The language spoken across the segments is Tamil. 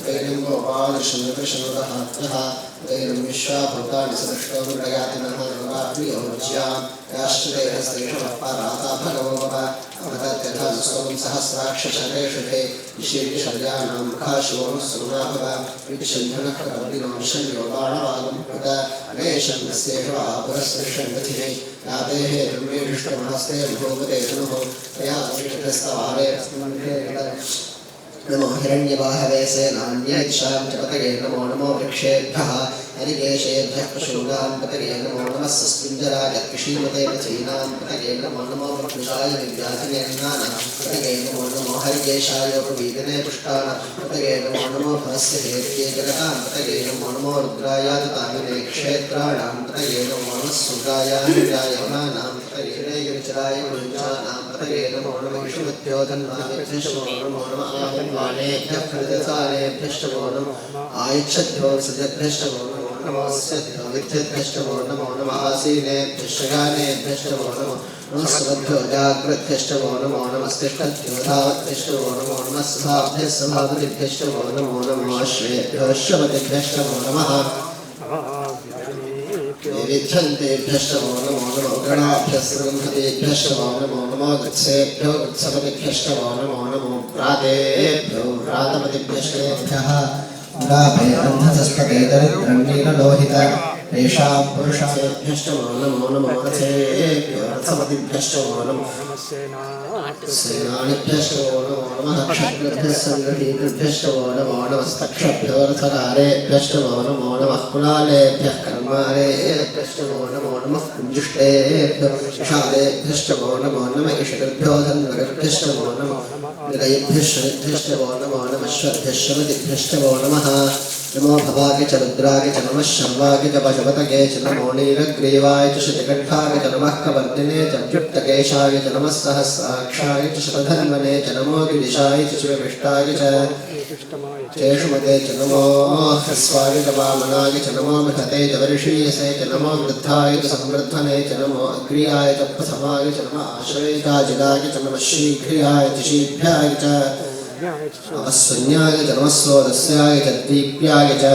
वैरं गोपालकृष्णकृष्णोदहात्मः वैरं विश्वाभूतानि सदृष्टो मृगयातिनः नवाप्रियोज्यां राष्ट्रदेहस्तेषः पराता भगवोपः अवतत्यथा स्वं सहस्राक्षशरेषुभे विशेषशल्यानां मुखाशोः सुनाभव विशन्धनः कवलिनं शल्योबाणवागं कृत अनेशं तस्येषः पुरस्सृषङ्गथिने यातेः ब्रह्मेष्टमहस्ते भूपते धनुः तया विष्टस्तवारे नमो हिरण्यवाहवे सेनान्यैषां च पतये नमो नमो वृक्षेभ्यः हरिकेशेभ्यः पशूनां पतये नमो नमः सस्मिञ्जराय कृषीमते पथीनां पतये नमो नमो वृक्षाय विद्याधिनेन्द्राणां पतये नमो नमो हरिकेशायोपवीदने पुष्टानां पतये नमो नमो फलस्य हेत्ये जगतां पतये नमो नमो रुद्राय तामिने क्षेत्राणां पतये नमो नमः सूर्याय हिरण्यवनानां पतये गिरिचराय वृक्षाणां पतये नमो नमः विष्णुत्योधन्वाभ्यश्च नमो नमः वाणेभ्यः कृतसारेभ्यश्च नमो आयुच्छद्भ्यो सजद्भ्यश्च नमो विद्युद्भ्यश्च नमो नमः आसीनेभ्यश्च गानेभ्यश्च नमो नमस्वद्भ्यो जाग्रद्भ्यश्च नमो नमस्तिष्ठद्भ्यो धावद्भ्यश्च नमो नमः सभाभ्यः सभापतिभ्यश्च नमो नमः श्रेभ्यो श्रवतिभ्यश्च नमः विध्यन्तेभ्यश्च नमो नमो गणाभ्यस्सृंहतेभ्यश्च नमो नमो गत्सेभ्यो गत्सपतिभ्यश्च नमो प्रातेभ्यो प्रातपतिभ्यश्च प्राभे अन्धतस्पते दरिद्रं नीललोहित येषां पुरुषाभ्यश्च नमो नमो रथेभ्यो रथपतिभ्यश्च नमो सेनानिभ्यश्च नमो नमः क्षत्रिभ्यः सङ्गठितभ्यश्च नमो नमस्तक्षभ्यो रथकारेभ्यश्च नमो नमः कुलालेभ्यः कर्मारेभ्यश्च नमो नमः कुञ्जुष्टेभ्यो विषादेभ्यश्च नमो नमः ईषितभ्यो धन्वगर्भ्यश्च नमो मृगयेभ्यश्च नमो नमः श्वभ्यश्च नमः नमो भवाय च रुद्राय च नमः शर्वाय च पशुपतये च नमो नीलग्रीवाय च शतकण्ठाय च नमः कवर्दिने च व्युक्तकेशाय च नमः सहस्राक्षाय च शतधन्वने च नमो गिरिशाय च शिवविष्टाय च चेषुमते च नमो ह्रस्वाय च वामनाय च नमो बृहते च वर्षीयसे च नमो वृद्धाय च संवृद्धने च नमो अग्र्याय च प्रथमाय च नमः आश्रयिताजिदाय च नमः शीघ्रियाय च शीघ्राय च अवस्वन्याय च नमः सोदस्याय च दीप्याय च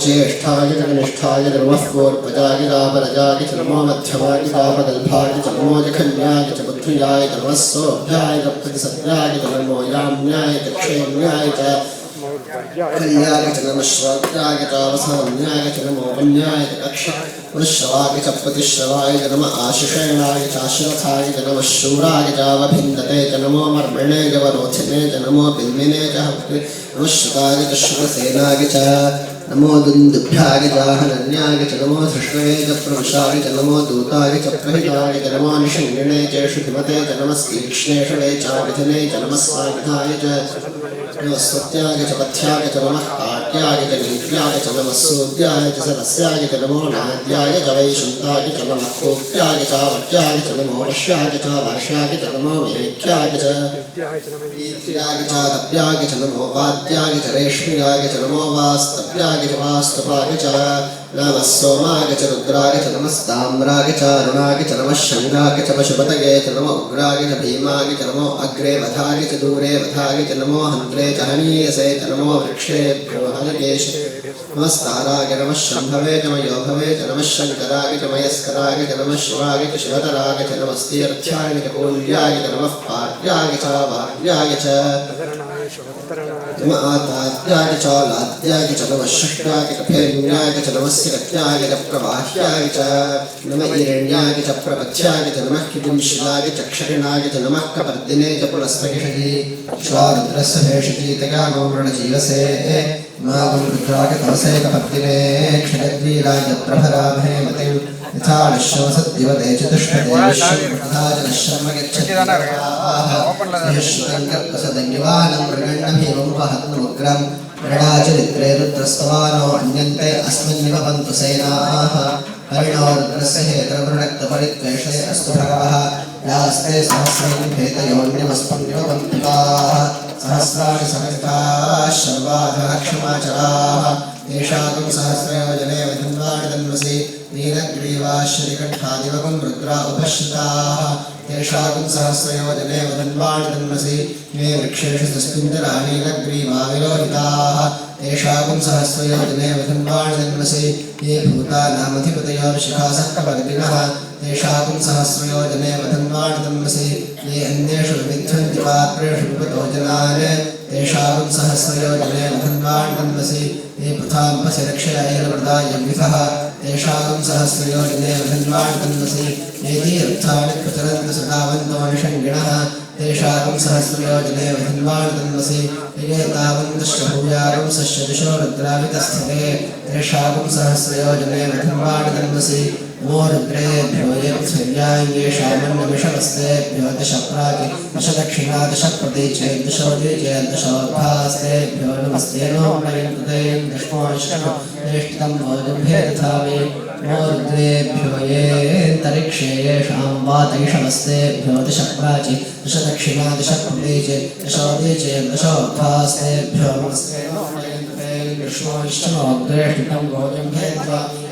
ज्येष्ठाय च कनिष्ठाय च नमः पूर्वजाय दापरजाय च नमो मध्यमाय दापदल्भाय च नमो जघन्याय च बुद्ध्याय च नमः सोभ्याय च प्रतिसद्याय च नमो याम्याय च क्षेम्याय च कल्याय च नमः श्राद्धाय च अवसान्याय च नमो वन्याय च कक्षपुरुश्रवाय च प्रतिश्रवाय च नमः आशिषेणाय च आश्रथाय च नमः शूराय च अवभिन्दते च नमो मर्मणे च वरोधिने च नमो बिल्मिने च नमः श्रुताय च शुभसेनाय च नमो दुन्दुभ्याय च हनन्याय च नमो धृष्णवे च प्रवशाय च नमो दूताय च प्रहिताय च नमो निषङ्गिणे च शुभिमते च नमः तीक्ष्णेषवे च विधने च नमः स्वागताय च नमः स्वत्याय च पथ्याय च नमः काट्याय च नीत्याय च नमः सूद्याय च सरस्याय च नमो नाद्याय च वैशन्ताय च नमः कोप्याय च वट्याय च नमो वर्ष्याय च वर्षाय च नमो मेघ्याय च ईत्याय च तप्याय च नमो वाद्याय च रेष्म्याय च नमो वास्तव्याय च वास्तवाय च नमः सोमाय च रुद्राय च नमस्ताम्राय च अरुणाय च नमः शङ्गाय च पशुपतये च नमो उग्राय च भीमाय च नमो अग्रे वधाय च दूरे वधाय च नमो हन्त्रे च हनीयसे च नमो वृक्षेभ्यो हनकेश नमस्ताराय नमः शम्भवे च मयोभवे च नमः शङ्कराय च मयस्कराय च नमः शिवाय च शिवतराय च नमस्तीर्थ्याय च कौल्याय च नमः पार्याय च वार्याय च नमः आतात्याय च लाद्याय च नमः षष्ट्याय च फेन्याय च नमः सिकत्याय च प्रवाह्याय च नमः ईरण्याय च प्रपथ्याय च नमः किपुंशिलाय च क्षरिणाय च नमः कपर्दिने च पुलस्त्वगिषति श्वारुद्रस्य भेषतीतया नो मृणजीवसे मागं रुद्राय तमसे कपर्दिने क्षयद्वीराय च प्रभरामहे मतिं यथा निश्शमसद्दिवते च दुष्टते विश्वमृताय नश्यम गच्छति श्रुतं कर्तसदन्यवानं मृगण्डभीमं वहत्मुग्रं मृडाचरित्रे रुद्रस्तवानो अन्यन्ते अस्मिन्निव पन्तु सेनाः हरिणो रुद्रस्य हेतरवृणक्तपरित्वेषे अस्तु भगवः यास्ते सहस्रं भेतयोन्यमस्मिन्निव पन्थिकाः सहस्राणि सहस्राः शर्वाधः क्षमाचराः तेषाकं सहस्रयोजने वधन्वाणि तन्मसि नीलग्रीवाश्वरिकण्ठादिवकं रुद्रा उपश्रिताः तेषाकं सहस्रयोजने वधन्वाणि तन्मसि मे वृक्षेषु तस्मिञ्जरा नीलग्रीवाविलोहिताः तेषाकं सहस्रयोजने वधन्वाणि तन्मसि ये भूतानामधिपतयो शिखासः कपर्दिनः तेषाकं सहस्रयोजने वधन्वाणि तन्मसि ये अन्येषु विविध्यन्ति पात्रेषु विपतो जनान् तेषाकं सहस्रयोजने वधन्वाणि तन्मसि ये पृथाम्पसि रक्षयायैर्वृदायव्यथः तेषाकं सहस्रयोजने वधन्वाणि तन्मसि ये तीर्थानि प्रचरन्ति सदावन्तो निषङ्गिणः तेषाकं सहस्रयोजने वधन्वाणि तन्मसि ये तावन्तश्च भूयागं सश्च दिशो रुद्रावितस्थिते तेषाकं सहस्रयोजने वधन्वाणि तन्मसि नमो रुद्रेभ्यो ये पृथिव्याङ्गेषामन्नमिषवस्तेभ्यो दशप्राचि दशदक्षिणा दशप्रतीचे दशोदीचे दशोद्भास्तेभ्यो नमस्ते नो मयन्तुतेन दशमोष्टं भोजम्भे तथामि नमो रुद्रेभ्यो ये अन्तरिक्षे येषां वातैषवस्तेभ्यो दशप्राचि दशदक्षिणा दशप्रतीचे दशोदीचे दशोद्भास्तेभ्यो नमस्ते नो मयन्तुतेन दशमोष्टं भोजम्भे तथामि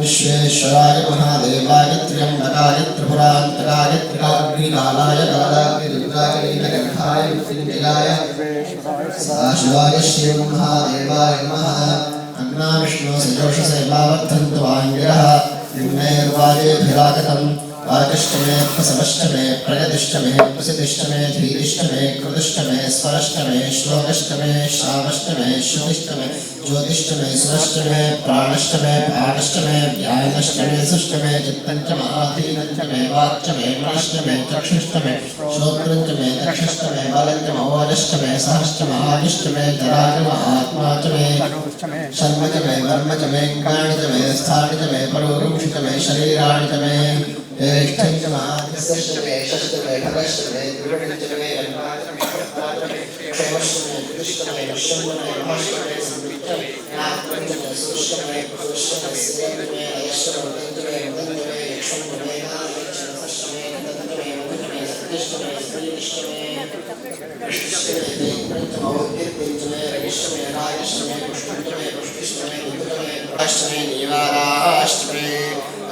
विश्वेश्वराय महादेवाय त्र्यंबकाय त्रिपुरांतकाय त्रिकाग्निकालाय कालाग्निरुद्राय नीलकण्ठाय मृत्युञ्जयाय सदाशिवाय श्रीमन्महादेवाय नमः अग्ना विष्णु सजोषसे मावर्धन्तु वाङ्गिरः निम्नैर्वाजेभिरागतम् वाचष्टमे प्रसवष्टमे प्रयतिष्टमे प्रसिद्धिष्टमे धीरिष्टमे कृतिष्टमे स्वरष्टमे श्लोकष्टमे श्रावष्टमे श्रुतिष्टमे ज्योतिष्टमे सुरष्टमे प्राणष्टमे भाणष्टमे व्यायनष्टमे सुष्टमे चित्तञ्चमे आधीनञ्चमे वाक्चमे मनष्टमे चक्षुष्टमे श्रोत्रञ्चमे दक्षष्टमे बलञ्चमे ओजष्टमे सहष्टमे आदिष्टमे जराजमे आत्माचमे शर्मचमे वर्मचमे काणिचमे स्थानिचमे परोरुक्षितमे शरीराणिचमे ज्येष्ठञ्चमे आदिष्टमे षष्टमे खगष्टमे त्रिगुणञ्चमे अन्वाचमे क्षेमष्टमे कृष्टमे विश्वमे महाष्टमे नात्मञ्चमे सुष्टमे पुरुष्टमे स्त्रीमे अयष्टमे वदन्तमे वदन्तमे यक्षमे नामक्षमे वदन्तमे वदन्तमे सतिष्टमे स्त्रीष्टमे कृष्णष्टमे देवञ्चमे रविष्टमे राजष्टमे पुष्पञ्चमे पुष्टिष्टमे दुर्गमे प्राष्टमे निवाराष्टमे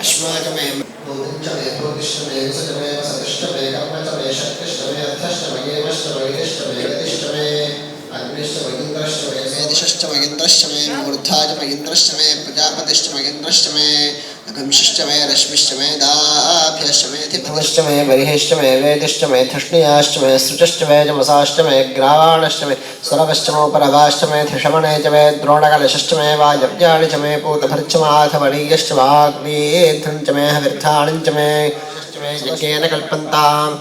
अश्वाजमे भूमिञ्चमे भूतिष्टमे विसजमे सतिष्टमे कर्मचमे शक्तिष्टमे अर्थष्टमे येमष्टमे वैदिष्टमे गतिष्टमे अग्निष्टमे इन्द्रष्टमे मेदिष्टमे इन्द्रष्टमे मूर्धाजमे इन्द्रष्टमे प्रजापतिष्टमे इन्द्रष्टमे अगमशिष्टमे रश्मिष्टमे दाभ्यष्टमे धिपतिष्टमे बर्हिष्टमे वेदिष्टमे धृष्णियाष्टमे सृजष्टमे जमसाष्टमे ग्रावाणष्टमे सुरवष्टमोपरवाष्टमे धिषमणेचमे द्रोणकलशष्टमे वायव्याणिचमे पूतभर्चमाथवणीयष्टमाग्नेयध्रञ्चमे हविर्धाणञ्चमे यज्ञेन कल्पन्ताम्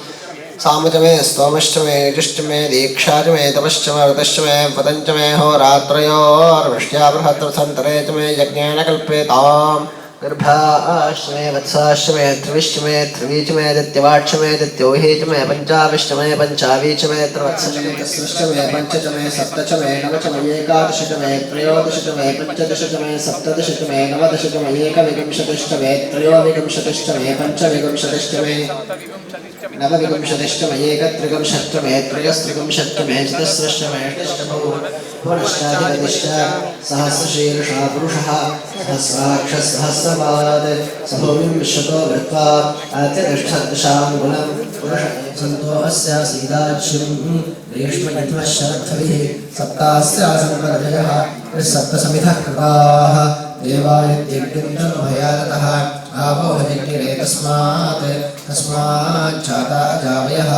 सामचमे स्तोमष्टमे जुष्टमे दीक्षाचमे तपश्चमे व्रतश्चमे पतञ्चमे होरात्रयोर्वृष्ट्या बृहद्रथन्तरे च मे यज्ञेन कल्पेताम् गर्भाष्टमे वत्साष्टमे त्रिविष्टमे त्रिवीचमे दत्यवाक्षमे दत्योहीचमे पञ्चाविष्टमे पञ्चावीचमे त्रिवत्सचमे तस्मिष्टमे पञ्चचमे सप्तचमे नवचमे एकादशचमे त्रयोदशचमे पञ्चदशचमे सप्तदशचमे नवदशचमे एकविंशतिष्टमे त्रयोविंशतिष्टमे पञ्चविंशतिष्टमे नवविंशतिष्टमे एकत्रिंशत्तमे त्रयस्त्रिंशत्तमे चतुस्रष्टमे पुनश्चाधिपतिश्च सहस्रशीर्षः पुरुषः सहस्राक्षः सहस्रपाद सभूमिं विश्वतो वृत्वा अत्यतिष्ठद्दशां गुणं पुरुष सन्तो अस्य सीदाच्युं ग्रीष्मयत्मः शरद्धविः सप्तास्यासन् प्रदयः सप्तसमिधः कृताः देवायत्यज्ञन्तमभयादतः आवो हजज्ञिरे तस्माच्छाता अजावयः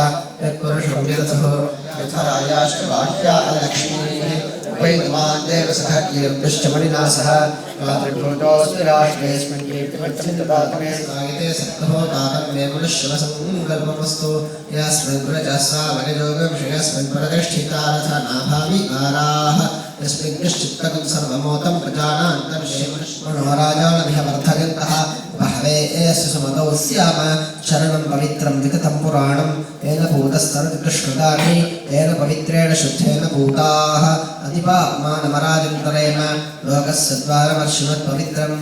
यत्पुरुषं यदथो यथा राजाष्टबाह्या लक्ष्मीः वैद्यमान् देवसखकीर्तिश्चमणिना सह मातृभूतोऽस्मि राष्ट्रेऽस्मिन् कीर्तिमच्छिन्ददातमे स्नायते सत्तमो तातन्मे पुरुषवसङ्कल्पमस्तु यस्मिन् पुरजस्रामनियोगविषयस्मिन् प्रतिष्ठिता रथा नाभाविकाराः यस्मिन् निश्चित्तकं सर्वमोतं प्रजानान्तविषयमनुष्मणो राजानभिः वर्धयन्तः वस्याम शरणं पवित्रं विगतं पुराणं येन भूतस्तरति दुष्कृतानि येन पवित्रेण शुद्धेन भूताः अधिपाप्मानमराजन्तरेण लोकस्य द्वारमर्शिमत् पवित्रं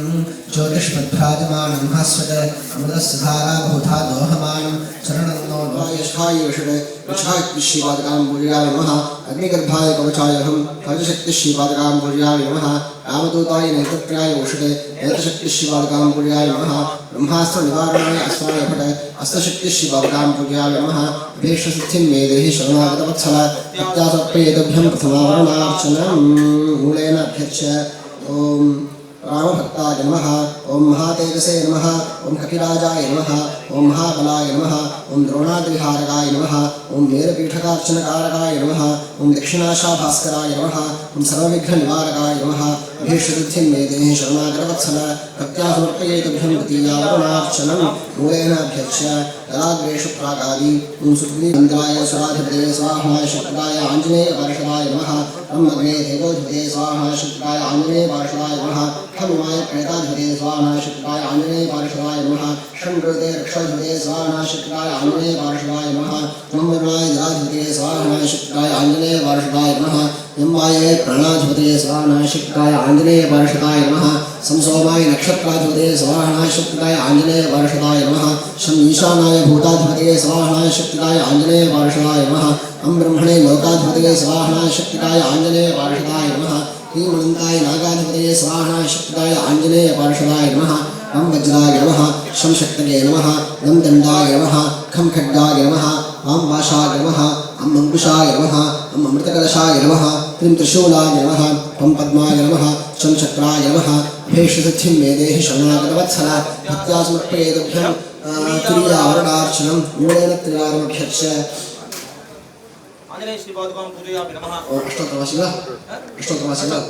ज्योतिष्मद्भ्राजमानं भास्वत् अमृतस्य धारा बहुधा दोहमानं शरणं नो लोकयशाय विषये विषाक्तिश्रीपादकां पूजयामि नमः अग्निगर्भाय कवचायहं कवचशक्तिश्रीपादकां पूजयामि नमः रामदूताय नेत्रत्र्याय औषधे नेत्रशक्तिश्रीपादकां पूजयामि नमः ब्रह्मास्त्रनिवारणाय अस्माय फट अस्तशक्तिश्रीपादकां पूजयामि नमः भीष्मसिद्धिं मे देहि शरणागतवत्सल प्रत्यासप्रेतभ्यं प्रथमावरणार्चनं मूलेन अभ्यर्च्य ॐ रामभक्ताय नमः ओं महातेजसे नमः ओं कपिराजाय नमः ओं महाबलाय नमः ओं द्रोणाद्रिहारकाय नमः ओं मेरुपीठकार्चनकारकाय नमः ओं दक्षिणाशाभास्कराय नमः ओं सर्वविघ्ननिवारकाय नमः भीष्मसिद्धिं मे देहि शरणागतवत्सल प्रत्यासमर्पयेतभ्यं द्वितीयावरणार्चनं मूलेन अभ्यर्च्य तदाग्रेषु प्रागादि ओं सुग्रीवेन्द्राय सुराधिपतये स्वाहाय शुक्राय आञ्जनेय पार्षदाय नमः ब्रह्मग्ने देवोधिपतये स्वाहाय शुक्राय आञ्जनेय पार्षदाय नमः खम्माय प्रेताधिपतये स्वाहाय शुक्राय आञ्जनेय पार्षदाय नमः षण्कृते रक्षाधिपतये स्वाहाय शुक्राय आञ्जनेय पार्षदाय नमः ब्रह्मणाय जलाधिपतये स्वाहाय शुक्राय आञ्जनेय पार्षदाय नमः यम्माय प्राणाधिपतये स्वाहाय शुक्राय आञ्जनेय पार्षदाय नमः संसोमाय नक्षत्राधिपतये स्वाहाय शुक्राय आञ्जनेय पार्षदाय नमः शं ईशानाय भूताधिपतये स्वाहाय शुक्राय आञ्जनेय पार्षदाय नमः अं ब्रह्मणे लोकाधिपतये स्वाहाय शुक्राय आञ्जनेय पार्षदाय नमः ह्रीमन्ताय नागाधिपतये स्वाहाय शुक्राय आञ्जनेय पार्षदाय नमः अं वज्राय नमः शं शक्तये नमः नं दण्डाय नमः खं खड्गाय नमः अं वाशाय नमः अं अङ्कुशाय नमः अं अमृतकलशाय नमः त्रिं त्रिशूलाय नमः त्वं पद्माय नमः शं चक्राय नमः भीष्मसिद्धिं मे देहि शरणागतवत्सल भक्त्यासमर्पयेतभ्यं तुरीयावरणार्चनं मूलेन त्रिवारमभ्यर्च्य अष्टोत्तरवासिनः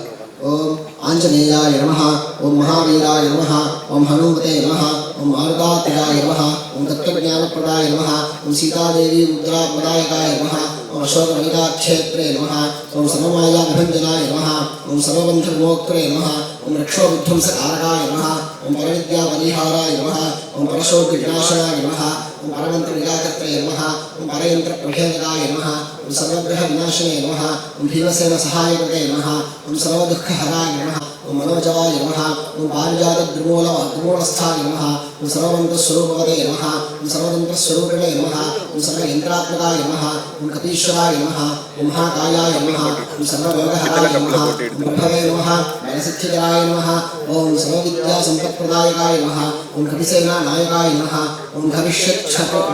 ओम आंजनेयाय नमः ओम महावीराय नमः ओम हनुमते नमः ओम मारुतात्मजाय नमः ओम तत्त्वज्ञानप्रदाय नमः ओम सीतादेवी मुद्राप्रदायकाय नमः ओम अशोकवनिकाक्षेत्रे नमः ओम सर्वमायाविभञ्जनाय नमः ओम सर्वबन्धविमोक्त्रे नमः ओम रक्षोविध्वंसकारकाय नमः ओम परविद्यापरिहाराय नमः ओम परशोकविनाशनाय नमः ओम परमन्त्रनिराकर्त्रे नमः ओम परयन्त्रप्रभेदकाय नमः ओम सर्वग्रहविनाशने नमः ओम भीमसेनसहायकृते नमः ओम सर्वदुःखहराय नमः ओम मनोजवाय नमः ओम पारिजातद्रुमूलस्थाय नमः ओम सर्वमन्त्रस्वरूपवते नमः ओम सर्वतन्त्रस्वरूपिणे नमः ओम सर्वयन्त्रात्मकाय नमः ओम कपीश्वराय नमः ओम महाकायाय नमः ओम सर्वयोगहराय नमः ओम प्रभवे नमः मनसिद्धिकराय नमः ओम सर्वविद्यासम्पत्प्रदायकाय नमः ओम कपिसेनानायकाय नमः ओम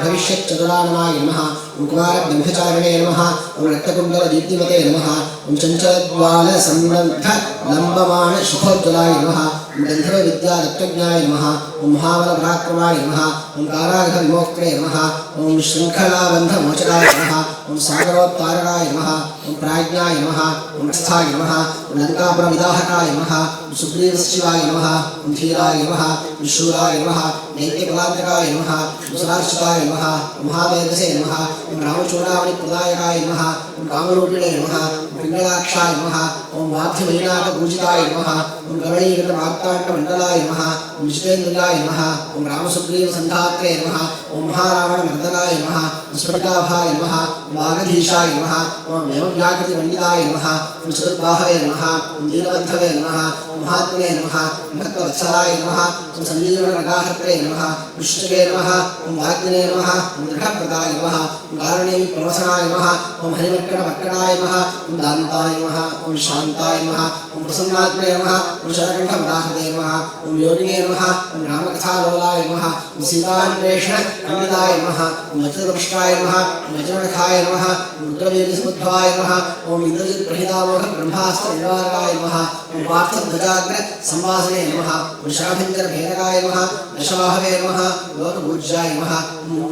भविष्यच्चतुराननाय नमः ओम कुमारब्रह्मचारिणे नमः ओम रक्तकुण्डलदीप्तिमते नमः ओम चञ्चलद्वालसम्बन्धलम्बमाण शुभोज्ज्वलाय नमः ओम गन्धर्वविद्यारत्नज्ञाय नमः ओम महाबलपराक्रमाय नमः ओम कारागृहविमोक्त्रे नमः ओम शृङ्खलाबन्धमोचकाय नमः ओम सागरोत्तारकाय नमः ओम प्राज्ञाय नमः ओम स्थाय नमः ओम लङ्कापुरविदाहकाय नमः ओम सुग्रीवशिवाय नमः ओम धीराय नमः ओम शूराय नमः नैत्यपदान्तकाय नमः ओम सुरार्चिताय नमः ओम महावेदसे नमः ओम रामचूडामणिप्रदायकाय नमः ओम कामरूपिणे नमः ओम पिङ्गलाक्षाय नमः ओम वाद्यमयिनाथपूजिताय नमः ओम गणनीकृतमार्ताण्डमण्डलाय नमः ओम जितेन्द्रियाय नमः ओम रामसुग्रीवसन्धात्रे नमः ओम महारावणमर्दनाय नमः ओम स्फटिकाभाय नमः ओम वागधीशाय नमः ओम एवव्याकृतिपण्डिताय नमः ओम चतुर्बाहवे नमः ओम दीनबन्धवे नमः ओम महात्मने नमः ओम भक्तवत्सलाय नमः ओम सञ्जीवनरगाहर्त्रे नमः ओम शुचके नमः ओम वाग्दिने नमः ओम दृढप्रदाय नमः ओम कारुण्यप्रवसनाय नमः ओम हरिमर्कणमर्कणाय नमः ओम दान्ताय नमः ओम शान्ताय नमः ओम प्रसन्नात्मने नमः ओम शरकण्ठमदाहृते नमः ओम योगिने नमः ओम रामकथालोलाय नमः ओम सीतान्वेषणपण्डिताय नमः ओम वज्रदंष्ट्राय नमः ओम वज्रनखाय नमः ओम रुद्रवीर्यसमुद्भवाय नमः ओम इन्द्रजित्प्रहितामोहब्रह्मास्त्रनिवारकाय नमः ओम पार्थध्वजाग्रसंवासने नमः ओम शाभिञ्जरभेदकाय नमः दशवाहवे नमः लोकपूज्याय नमः ओम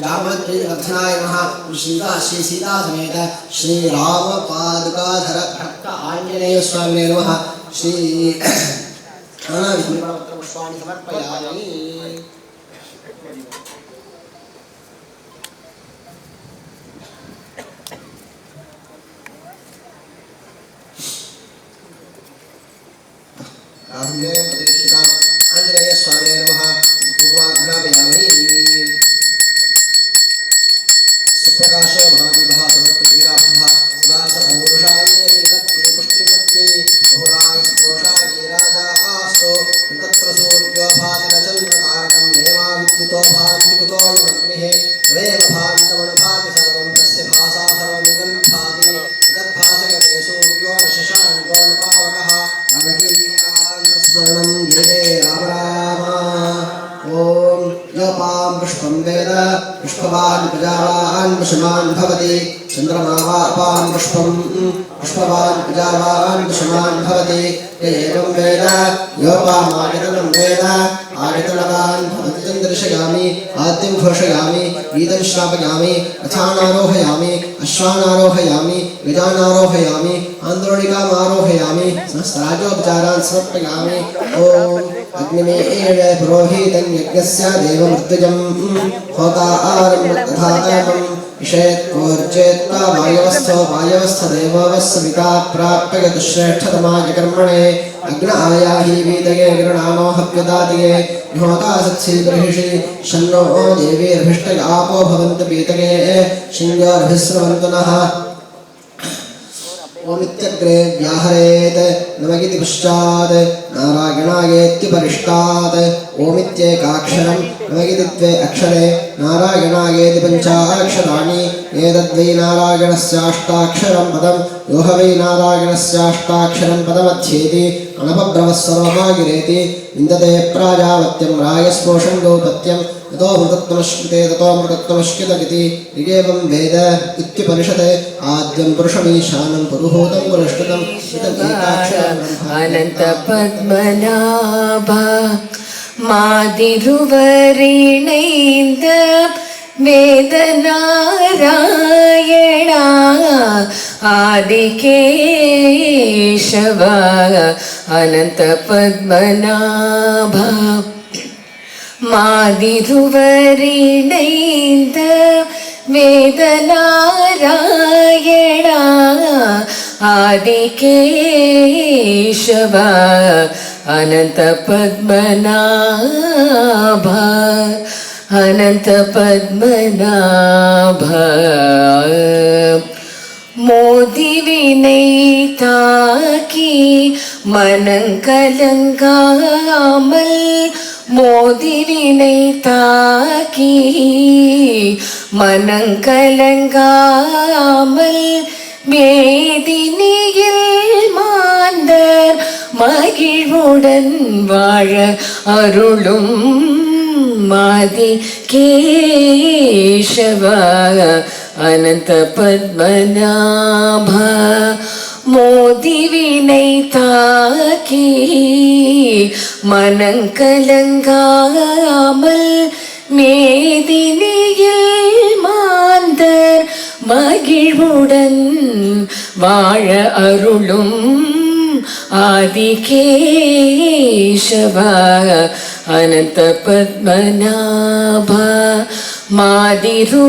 जामवद्प्रीतिवर्धनाय नमः ओम श्रीसीतासमेत श्रीरामपादुकाधर भक्त आञ्जनेयस्वामिने नमः श्री पुष्पाणि समर्पयामि। आंजनेयस्वामिने नमः धूपमाघ्रापयामि। दुष्मान् भवति चन्द्रमा वा अपां पुष्पवान् प्रजावान् दुष्मान् भवति एवं वेद योपामागतनं वेद आगतनवान् भवति चन्द्रशयामि आद्यं घोषयामि गीतं श्रावयामि रथानारोहयामि अश्वानारोहयामि गजानारोहयामि आन्दोलिकाम् आरोहयामि सहस्राजोपचारान् समर्पयामि ॐ अग्निमेष पुरोहितं यज्ञस्य देवमृत्युजं होतारं तथातमं इषेत्कोर्जेत्वा वायवस्थदेवः सविता प्राप्य श्रेष्ठतमाय कर्मणे अग्न आयाहि वीतये गृणानो हव्यदातये होता सत्सि बर्हिषि शन्नो देवीर्भिष्टय आपो भवन्तु वीतये शिङ्गोर्भिस्रवन्तु नः ओमित्यग्रे व्याहरेत् नमगिति पश्चात् नारायणायेत्युपरिष्टात् ओमित्येकाक्षरं नमगिति द्वे अक्षरे नारायणायेति पञ्चाक्षराणि एतद्वै नारायणस्याष्टाक्षरं पदं यो ह वै नारायणस्याष्टाक्षरं पदमध्येति अनपब्रवस्वरोमागिरेति विन्दते प्राजावत्यं रायस्पोषं गौपत्यं यतो मृतत्वमश्नुते ततो मृतत्वमश्नुतमिति ऋगेवं वेद इत्युपनिषत् आद्यं पुरुषमीशानं पुरुहूतं पुरष्कृतं अनन्तपद्मनाभ மாதிருவரிணைந்த வேதநாராயண ஆதிகேசவ அனந்தபத்மநாப மாதிருவரிணைந்த வேதநாராயண ஆதிகேசவ अनन्तपद्मनाभ अनन्तपद्मनाभ मोदिविनै ताकि मनङ्कलङ्गामल् मोदिविनै ताकि मनङ्कलङ्गामल् மேதினியில் மாந்தர் மகிழ்வுடன் வாழ அருளும் மாதி கேசவ அனந்த பத்மநாப மோதிவினை தாக்கி மனங்கலங்காமல் மேதினியில் மாந்தர் மகிழ்வுடன் வாழ அருளும் ஆதிகேசவ அனந்த பத்மநாப மாதிருவரிணைந்த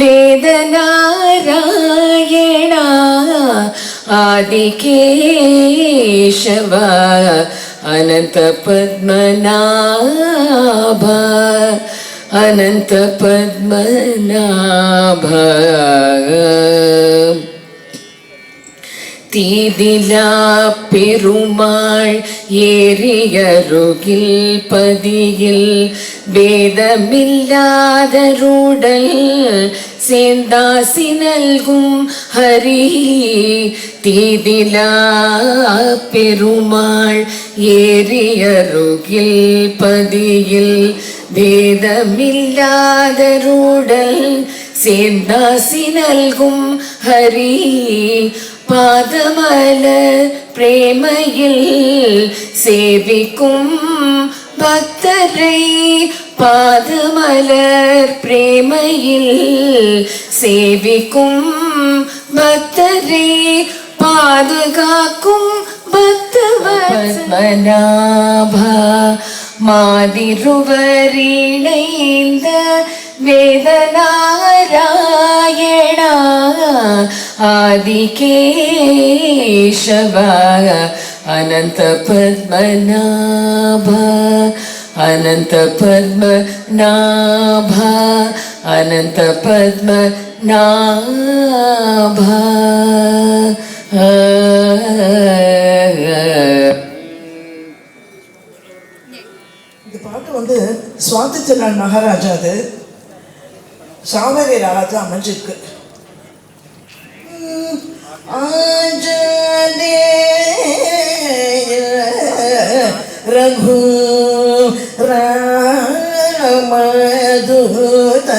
வேதநாராயண ஆதிகேசவ அனந்த பத்மநாப अनंत पद्मनाभ தீதிலா பெருமாள் ஏறியருகில் பதியில் வேதமில்லாதருடல் சேந்தாசி நல்கும் ஹரி தீதிலா பெருமாள் ஏறியருகில் பதியில் வேதமில்லாதருடல் சேந்தாசி நல்கும் ஹரி பாதமலர் பிரேமையில் சேவிக்கும் பக்தரை பாதமலர் பிரேமையில் சேவிக்கும் பக்தரை பாதுகாக்கும் பக்தவத்மநாப மாதிருவரிணைந்த வேதநாராயண ஆதிகேசவ அனந்த பத்மநாப அனந்த பத்மநாப அனந்த பத்மநாப இந்த பாட்டு வந்து சுவாதி திருநாள் மகாராஜா அது சாவரி ராகத்தில் அமைஞ்சிருக்கு. ரகு ராமதுத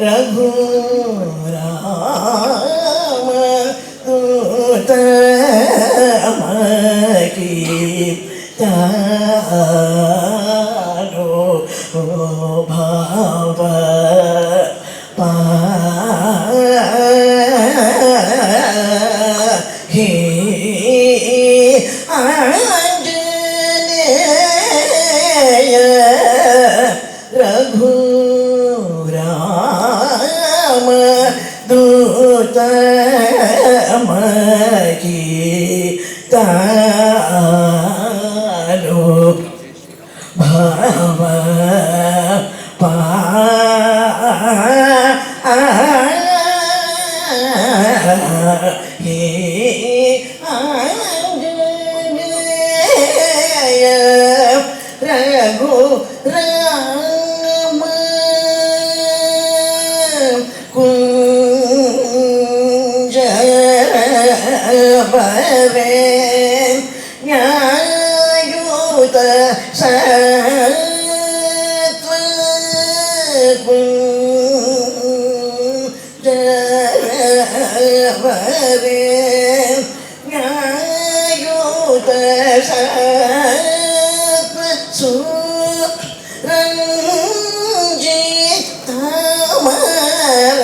ரகு ராம தூத மகீதானோ பாவ பாஹி ஆஞ்சநேய ரகு ராம தூத மகீதானோ பாவ ஆஞ்சநேய ரகு ராம குஞ்சரவரே ஞாயுத சத்வ குஞ்சரவரே ஞாயுத சத்வ சுரஞ்சிதமர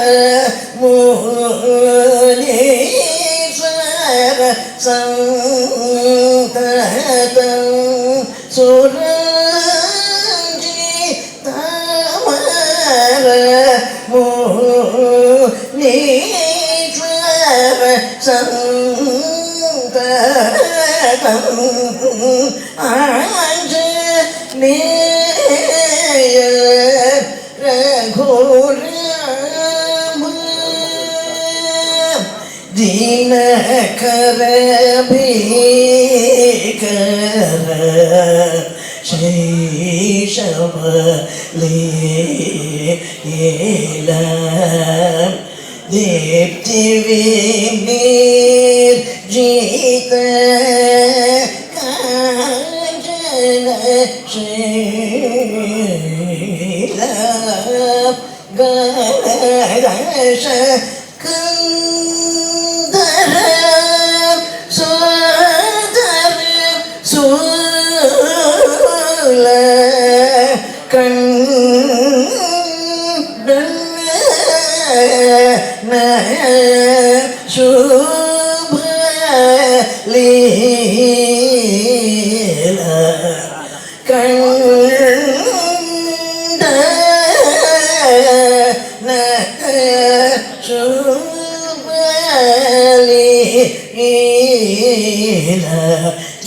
முனீஸ்வர சந்ததம் சுரஞ்சிதமர முனீஸ்வர சந்ததம் ஆஞ்சநேய ரகுராம தினகர பீகர சைஷவ லீல दीप्ति विनिर्जित कांचन शील गणेश कंदर सोदर सूल कंदन शुभ लीला कंदन शुभ लीला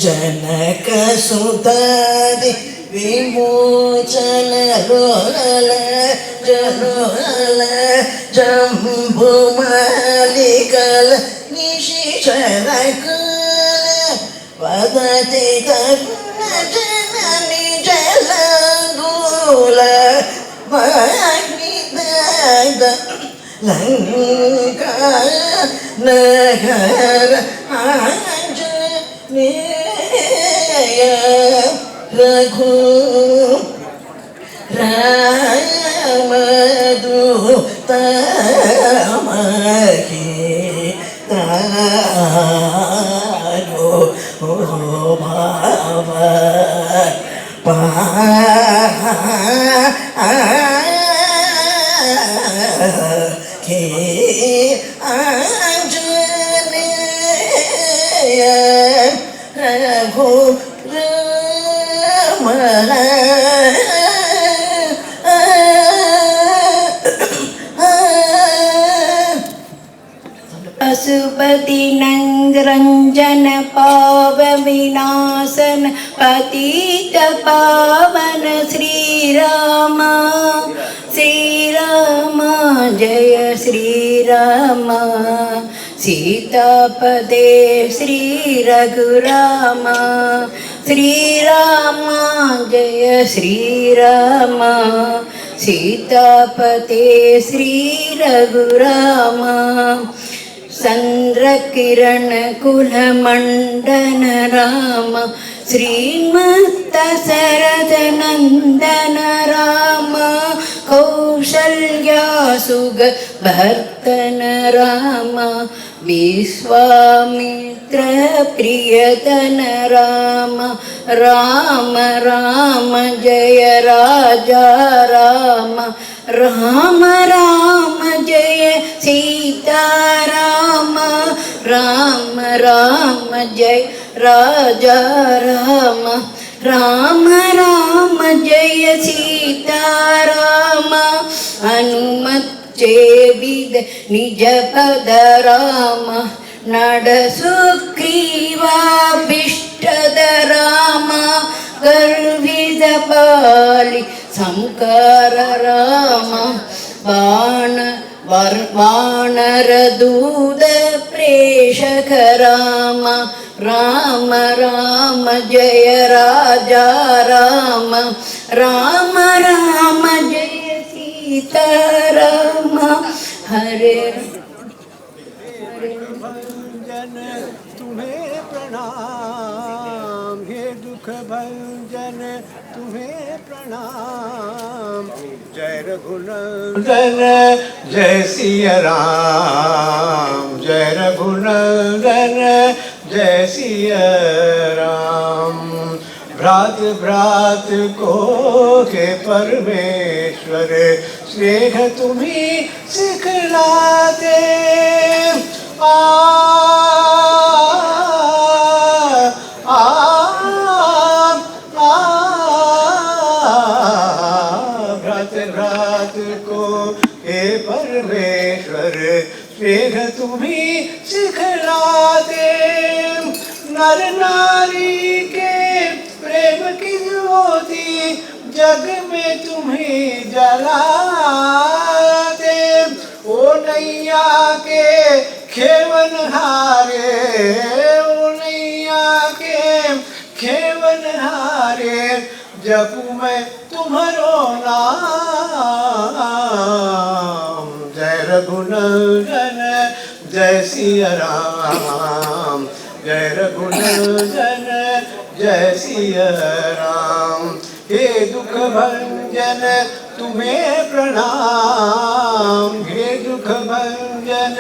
जनक सुतादि विमोचन रोल जरोल जम्बुमालिकल निशिचरकुल वदति तन्नजननि जलगुल वाग्निदग्ध लङ्का नगर आञ्जनेय रघु रामदूत मगीतानो भाव पाहि आञ्जनेय रघु राम पशुपति नंदरंजन पाव विनाशन पतित पावन श्री राम जय श्री राम सीतापदे श्री रघुराम श्री राम जय श्री राम सीतापते श्री रघुराम चंद्रकिरण कुलमंडन राम श्रीमत्त शरद नंदन राम कौश कौशल्या सुगभर्तन राम विश्वामित्र प्रियतन राम राम राम जय राजा राम राम राम जय सीता राम राम राम जय राजा राम राम राम जय सीता राम हनुमत चेविद निज पद राम नड सुग्रीवाभिष्टद राम गर्विद पालि संकर राम वानर दूत प्रेषक राम राम राम जय राजा राम राम राम जय सीता राम हरे भंजन तुम्हें प्रणाम, हे दुख भंजन तुम्हें प्रणाम। जय रघुनंदन जय सिया राम, जय रघुनंदन जय सिया राम। भ्रात भ्रात को के परमेश्वर स्नेह तुम्ही सिखलाते। भ्रात भ्रात को हे परमेश्वर स्नेह तुम्ही सिखलाते। नर नारी के प्रेम की ज्योति जग में तुम्हें जलाते। ओ नैया के खेवन हारे, ओ नैया के खेवन हारे, जपू मैं तुम्हारो नाम। जय रघुनंदन जय सिया राम, जय रघुनंदन जय सिया राम। हे दुख भंजन तुम्हें प्रणाम, हे दुख भंजन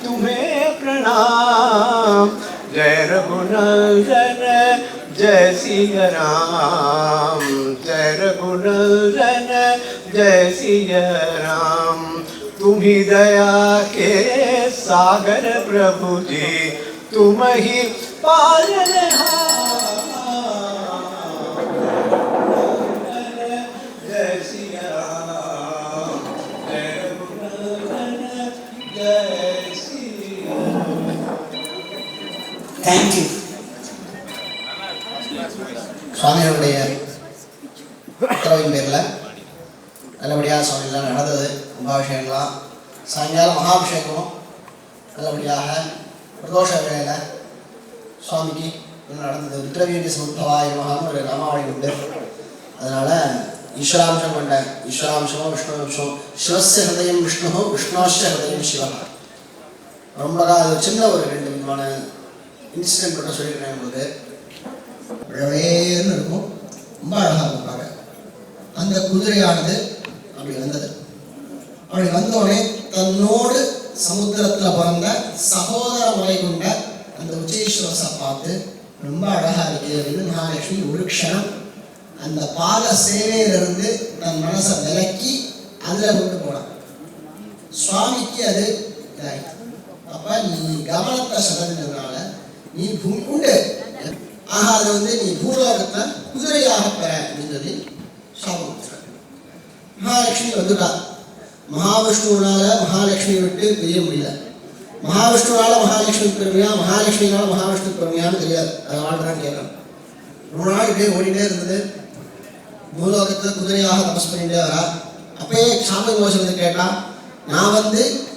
तुम्हें प्रणाम। जय रघुनंदन जय सिया राम, जय रघुनंदन जय सिया राम। तुम ही दया के सागर प्रभु जी, तुम ही पालनहार। जय सिया राम, जय रघुनंदन जय सिया राम। थैंक यू சுவாமிகளுடைய உத்தரவின் பேரில் நல்லபடியாக சுவாமிகள்லாம் நடந்தது. கும்பாபிஷேகங்களாம் சாயங்காலம் மகாபிஷேகமும் நல்லபடியாக பிரதோஷ வேளையில் சுவாமிக்கு நடந்தது. ருத்ரவீண்டி சமுத்தவாய மகான்னு ஒரு நாமாவளி உண்டு. அதனால் ஈஸ்வராம்சம் கொண்ட ஈஸ்வராம்சமோ விஷ்ணுவம்சம் சிவஸ்ய ஹிருதயம் விஷ்ணு விஷ்ணோஸ்ய ஹிருதயம் சிவா. ரொம்ப அது சின்ன ஒரு 2 விதமான இன்சிடென்ட் மட்டும் சொல்லியிருக்கேன் உங்களுக்கு. வேர்னு இருக்கும், ரொம்ப அழகாக இருப்பாங்க. அந்த குதிரையானது அப்படி வந்தது. அப்படி வந்தோடனே தன்னோடு சமுத்திரத்தில் பிறந்த சகோதர மலை கொண்ட அந்த உச்சேஸ்வரசை பார்த்து ரொம்ப அழகாக இருக்கு அப்படின்னு மகாலட்சுமி ஒரு க்ஷணம் அந்த பாத சேவையிலிருந்து தன் மனசை விலக்கி அதில் கொண்டு போனான். சுவாமிக்கு அது இதாகிட்டு. அப்போ நீ கவனத்தை செலுத்தினதுனால நீ உண்டு அதை நீ பூலோகத்தை குதிரையாக பெற அப்படின்னு சொல்லி சாபம். மகாலட்சுமி வந்துட்டா. மகாவிஷ்ணுனால மகாலட்சுமியை விட்டு தெரிய முடியல. மகாவிஷ்ணுனால மகாலட்சுமி பெருமையா, மகாலட்சுமினால மகாவிஷ்ணு பெருமையான்னு தெரியாது. அதை வாழ்றான்னு கேட்கணும். ரொம்ப நாள் இப்படியே ஓடிட்டே இருந்தது. பூலோகத்தில் குதிரையாக தபஸ் பண்ணிட்டே வரா. அப்பயே சாப விமோசனத்தை கேட்டா, நான்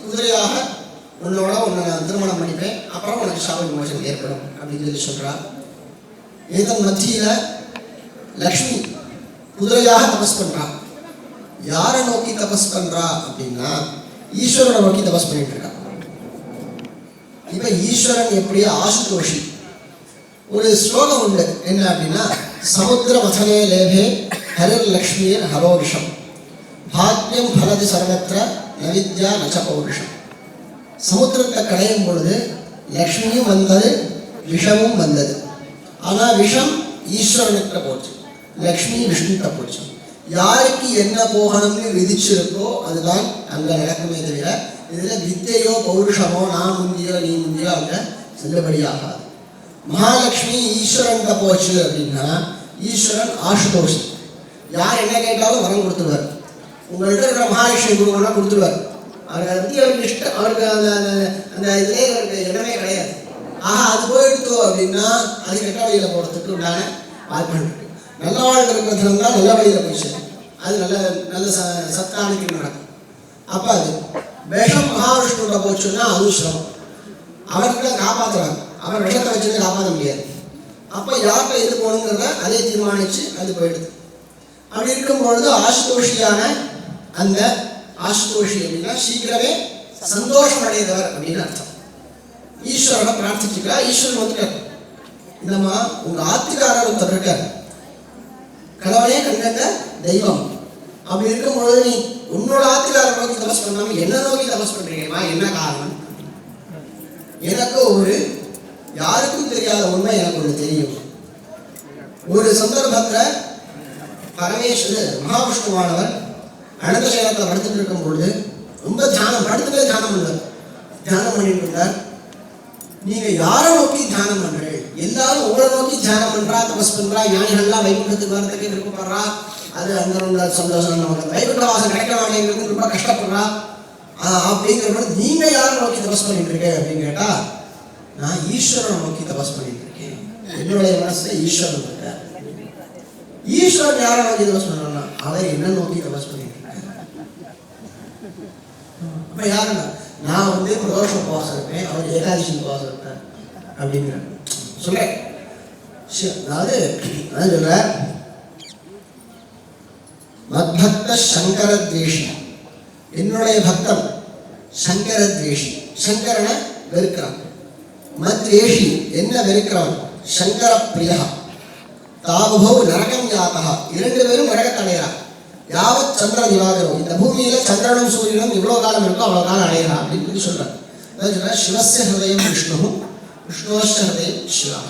குதிரையாக உன்னோட நான் திருமணம் பண்ணிப்பேன், அப்புறம் உனக்கு சாப விமோசனம் ஏற்படும் அப்படின்னு சொல்லி சொல்றா. இதன் மத்தியில லக்ஷ்மி குதிரையாக தபஸ் பண்றா. யாரை நோக்கி தபஸ் பண்றா அப்படின்னா ஈஸ்வரனை நோக்கி தபஸ் பண்ணிட்டு இருக்கா. இப்ப ஈஸ்வரன் எப்படி ஆசுதோஷி. ஒரு ஸ்லோகம் உண்டு, என்ன அப்படின்னா சமுத்திர மதனே லேபே ஹரிர் லக்ஷ்மியின் ஹரோஷம் பாக்ய பிராபியம் பலதி சர்வத்திர நவித்யா நச்ச பௌருஷம். சமுத்திரத்தை கடையும் பொழுது லக்ஷ்மியும் வந்தது, விஷமும் வந்தது. ஆனால் விஷம் ஈஸ்வரனுக்கு போச்சு, லக்ஷ்மி விஷ்ணுகிட்ட போச்சு. யாருக்கு என்ன போகணும்னு விதிச்சிருக்கோ அதுதான் அங்கே நடக்குமே தவிர இதில் வித்தையோ பௌருஷமோ நான் முந்தியோ நீ முந்தியோ அங்கே செல்லுபடியாகாது. மகாலட்சுமி ஈஸ்வரன்கிட்ட போச்சு அப்படின்னா ஈஸ்வரன் ஆசுதோஷி. யார் என்ன கேட்டாலும் வரம் கொடுத்துருவார். உங்கள்கிட்ட இருக்கிற மகாலட்சுமி குருவனா கொடுத்துருவார். அவருக்கு அதை பற்றி அவருக்கு இஷ்டம், அவருக்கு அந்த அந்த இதுலேயே அவருக்கு இடமே கிடையாது. ஆஹா அது போயிடுத்தோ அப்படின்னா அது கெட்ட வழியில் போகிறதுக்கு உண்டான வாய்ப்புகள் இருக்குது. நல்ல வாழ்க்கை இருக்கிறது தான் நல்ல வழியில் போய் சேரும். அது நல்ல நல்ல சத்தானுக்கு நடக்கும். அப்போ அது விஷம் மகாவிஷ்ணுவோட போச்சுன்னா அதுவும் சிரமம். அவர்கிட்ட காப்பாற்றுறாங்க, அவர் விஷத்தை வச்சுருந்து காப்பாற்ற முடியாது. அப்போ யார்கிட்ட எது போகணுங்கிறத அதே தீர்மானித்து அது போயிடுது. அப்படி இருக்கும்பொழுது ஆசுதோஷியான அந்த ஆசுதோஷி அப்படின்னா சீக்கிரமே சந்தோஷம் அடைந்தவர் அப்படின்னு அர்த்தம். ஈஸ்வரனை பிரார்த்திச்சுக்கா, ஈஸ்வரன் வந்துட்டார். இந்தம்மா உங்கள் ஆத்துக்காரர் ஒருத்தர் இருக்கார், கடவுளே கண்கண்ட தெய்வம். அப்படி இருக்கும்பொழுது நீ உன்னோட ஆத்துக்காரர் நோக்கி தபஸ் பண்ணாமல் என்ன நோக்கி தபஸ் பண்ணுறீங்கம்மா, என்ன காரணம்? எனக்கு ஒரு யாருக்கும் தெரியாத உண்மை எனக்கு ஒன்று தெரியும். ஒரு சந்தர்ப்பத்தில் பரமேஸ்வரர் மகாவிஷ்ணுவானவர் அனந்த சேனத்தில் படுத்துட்டு இருக்கும் பொழுது ரொம்ப தியானம், படுத்துட்டே தியானம் பண்ணார். தியானம் பண்ணிட்டு இருந்தார். நீங்கள் யாரை நோக்கி தியானம் பண்ணுறீங்க? எல்லாரும் உங்களை நோக்கி தியானம் பண்ணுறா, தபஸ் பண்ணுறா, ஞானிகள்லாம் வைகுண்டத்துக்கு வரத்துக்கு விருப்பப்படுறா, அது அந்த உள்ள சந்தோஷம், நமக்கு வைகுண்ட வாசம் கிடைக்க வேண்டியது ரொம்ப கஷ்டப்படுறா. அப்படிங்கிறபோது நீங்கள் யாரை நோக்கி தபஸ் பண்ணிட்டு இருக்கேன் அப்படின்னு கேட்டால், நான் ஈஸ்வரனை நோக்கி தபஸ் பண்ணிட்டு இருக்கேன். என்னுடைய மனசுல ஈஸ்வரன் இருக்கார். ஈஸ்வரன் யாரை நோக்கி தபஸ் பண்ணா, அவர் என்ன நோக்கி தபஸ் பண்ணிட்டு இருக்காரு. அப்ப யாருன்னா நான் வந்து பிரதோஷ உபவாசம் இருப்பேன், அவர் ஏகாதசி உபவாசம் இருப்பார் அப்படிங்கிற சொல்றேன். அதாவது அதான் சொல்ற மத்பக்த சங்கர துவேஷி, என்னுடைய பக்தம் சங்கர துவேஷி, சங்கரனை வெறுக்கிறான். மத்வேஷி என்ன வெறுக்கிறான், சங்கர பிரியா. தாபுபௌ நரகம் யாத்தா, இரண்டு பேரும் நரகத்தை அடைகிறார். யாவத் சந்திர திவாகரம், இந்த பூமியில சந்திரனும் சூரியனும் எவ்வளோ காலம் இருக்கோ அவ்வளோ காலம் அடைகிறா அப்படின்னு சொல்லி சொல்றார். அதாவது சொல்ற சிவஸ்ய ஹிருதயம் விஷ்ணு, விஷ்ணுவஸ்ய ஹிருதயம் சிவா.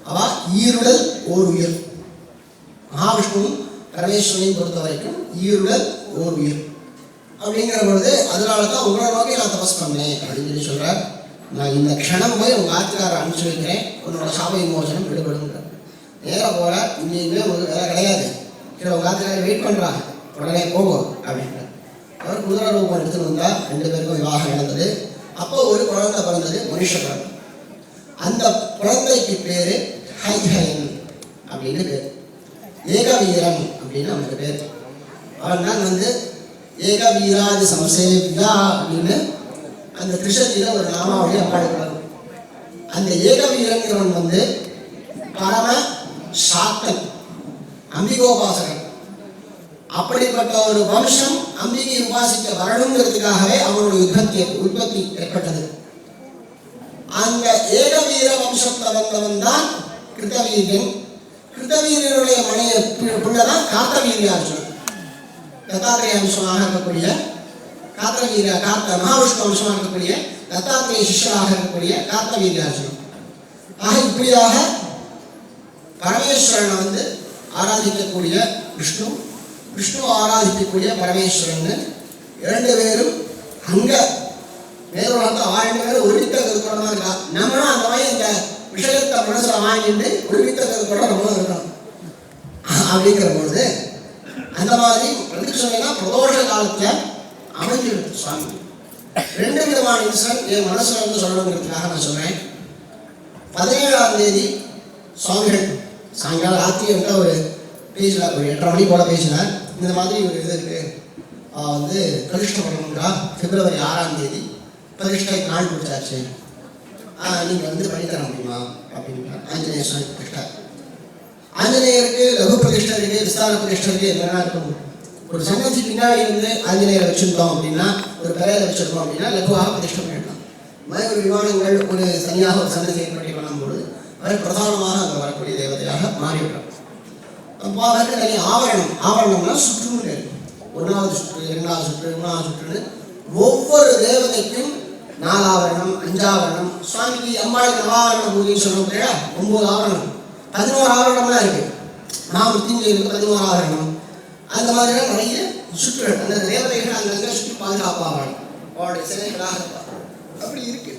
அவ ஈருடல் ஓர் உயிர். மகாவிஷ்ணுவும் பரமேஸ்வரனையும் பொறுத்த வரைக்கும் ஈருடல் ஓர் உயிர் அப்படிங்கிற பொழுது அதனால தான் உங்களை நோக்கி நான் தபஸ் பண்ணேன் அப்படின்னு சொல்லி சொல்றார். நான் இந்த க்ஷணம் போய் உங்கள் ஆத்துக்காரரை அனுப்பிச்சு வைக்கிறேன், உன்னோட சாப விமோசனம் விடுபடுங்கிற நேராக போகிறார். இங்கேயுமே ஒரு வேலை கிடையாது, கீழே உங்கள் ஆத்துக்காரர் வெயிட் பண்ணுறாங்க, உடனே போகும் அப்படின்ற. அவர் குதிரை ரூபம் எடுத்துகிட்டு வந்தால் ரெண்டு பேருக்கும் விவாகம் நடந்தது. அப்போ ஒரு குழந்தை பிறந்தது, மனுஷ குழந்தை. அந்த குழந்தைக்கு பேர் ஹைஹயன் அப்படின்னு பேர், ஏகவீரன் அப்படின்னு அவனுக்கு பேர். அவன் தான் வந்து ஏகவீராதி சம்சேவியா அப்படின்னு அந்த திருஷத்தில ஒரு நாமாவளி அப்பாடுகிறார். அந்த ஏகவீரங்கிறவன் வந்து பரம சாத்தன், அம்பிகோபாசகன். அப்படிப்பட்ட ஒரு வம்சம் அம்பிகை உபாசிக்க வரணுங்கிறதுக்காகவே அவனுடைய உற்பத்தி ஏற்பட்டது. அந்த ஏகவீர வம்சத்தை வந்தவன் தான் கிருத்தவீரியன். கிருத்தவீரியனுடைய மனைய பிள்ளைதான் காத்தவீரியார்ஜுனன். தத்தாத்திரேய அம்சமாக இருக்கக்கூடிய மகாவிஷ்ணு அம்சமாக இருக்கக்கூடிய தத்தாத்திரேய சிஷ்யராக இருக்கக்கூடிய காத்தவீரியார்ஜுனன். ஆக இப்படியாக பரமேஸ்வரனை வந்து ஆராதிக்கக்கூடிய விஷ்ணு, விஷ்ணு ஆராதிக்கக்கூடிய பரமேஸ்வரன் இரண்டு பேரும் அங்க மேலோட ரெண்டு பேரும் ஒருமித்த கருத்தோட இருக்கா. நம்மளும் அந்த மாதிரி இந்த விஷயத்தை மனசுல வாங்கிட்டு ஒருமித்த கருத்தோட நம்மளும் இருக்கணும். அப்படிங்கிற பொழுது அந்த மாதிரி பிரதிஷ்டைனா பிரதோஷ காலத்துல அமைஞ்சிருக்கு சுவாமி. ரெண்டு விதமான இன்சிடென்ட் என் மனசுல வந்து சொல்லணுங்கிறதுக்காக நான் சொல்றேன். 17ஆம் தேதி சுவாமிகள் சாயங்காலம் ராத்திரி வந்து ஒரு பேஜில் ஒரு 8:30 மணி போல பேஜில் இந்த மாதிரி ஒரு இது இருக்குது, வந்து பிரதிஷ்டை பண்ணணுங்களா, பிப்ரவரி 6ஆம் தேதி பிரதிஷ்டைக்கு நாள் கொடுத்தாச்சு, நீங்கள் வந்து பண்ணித்தர முடியுமா அப்படின்னா. ஆஞ்சநேய சுவாமி பிரதிஷ்டை, ஆஞ்சநேயருக்கு லகு பிரதிஷ்டை இருக்குது, விஸ்தார பிரதிஷ்டை இருக்குது, என்னென்னா இருக்கும். ஒரு சன்னதி பின்னாடி வந்து ஆஞ்சநேயரை வச்சுருந்தோம் அப்படின்னா, ஒரு பெறையில் வச்சுருக்கோம் அப்படின்னா லகுவாக பிரதிஷ்டை பண்ணிடலாம். மாதிரி ஒரு விமானங்கள் ஒரு தனியாக ஒரு சன்னதி ஏற்படுத்தி பண்ணும்போது அவர் பிரதானமாக அங்கே வரக்கூடிய தேவதையாக மாறிவிடும். அவருக்கு தனி ஆவரணம், ஆவரணம்னா சுற்றுன்னு 1வது சுற்று 2வது சுற்று 3வது சுற்றுன்னு ஒவ்வொரு தேவதைக்கும் 4 5 சுவாமிக்கு அம்பாளுக்கு நவாவரண பூஜைன்னு சொல்லுவோம் இல்லையா, 9 ஆவரணம் 11 ஆவரணம்லாம் இருக்கு. மகாமிருத்யுஞ்சயருக்கு 11 ஆவரணம். அந்த மாதிரிலாம் நிறைய சுற்றுகள் அந்த தேவதைகள் அங்கங்கே சுற்றி பாதுகாப்பாங்க. அவளுடைய சிலைகளாக இருப்பாங்க. அப்படி இருக்கு.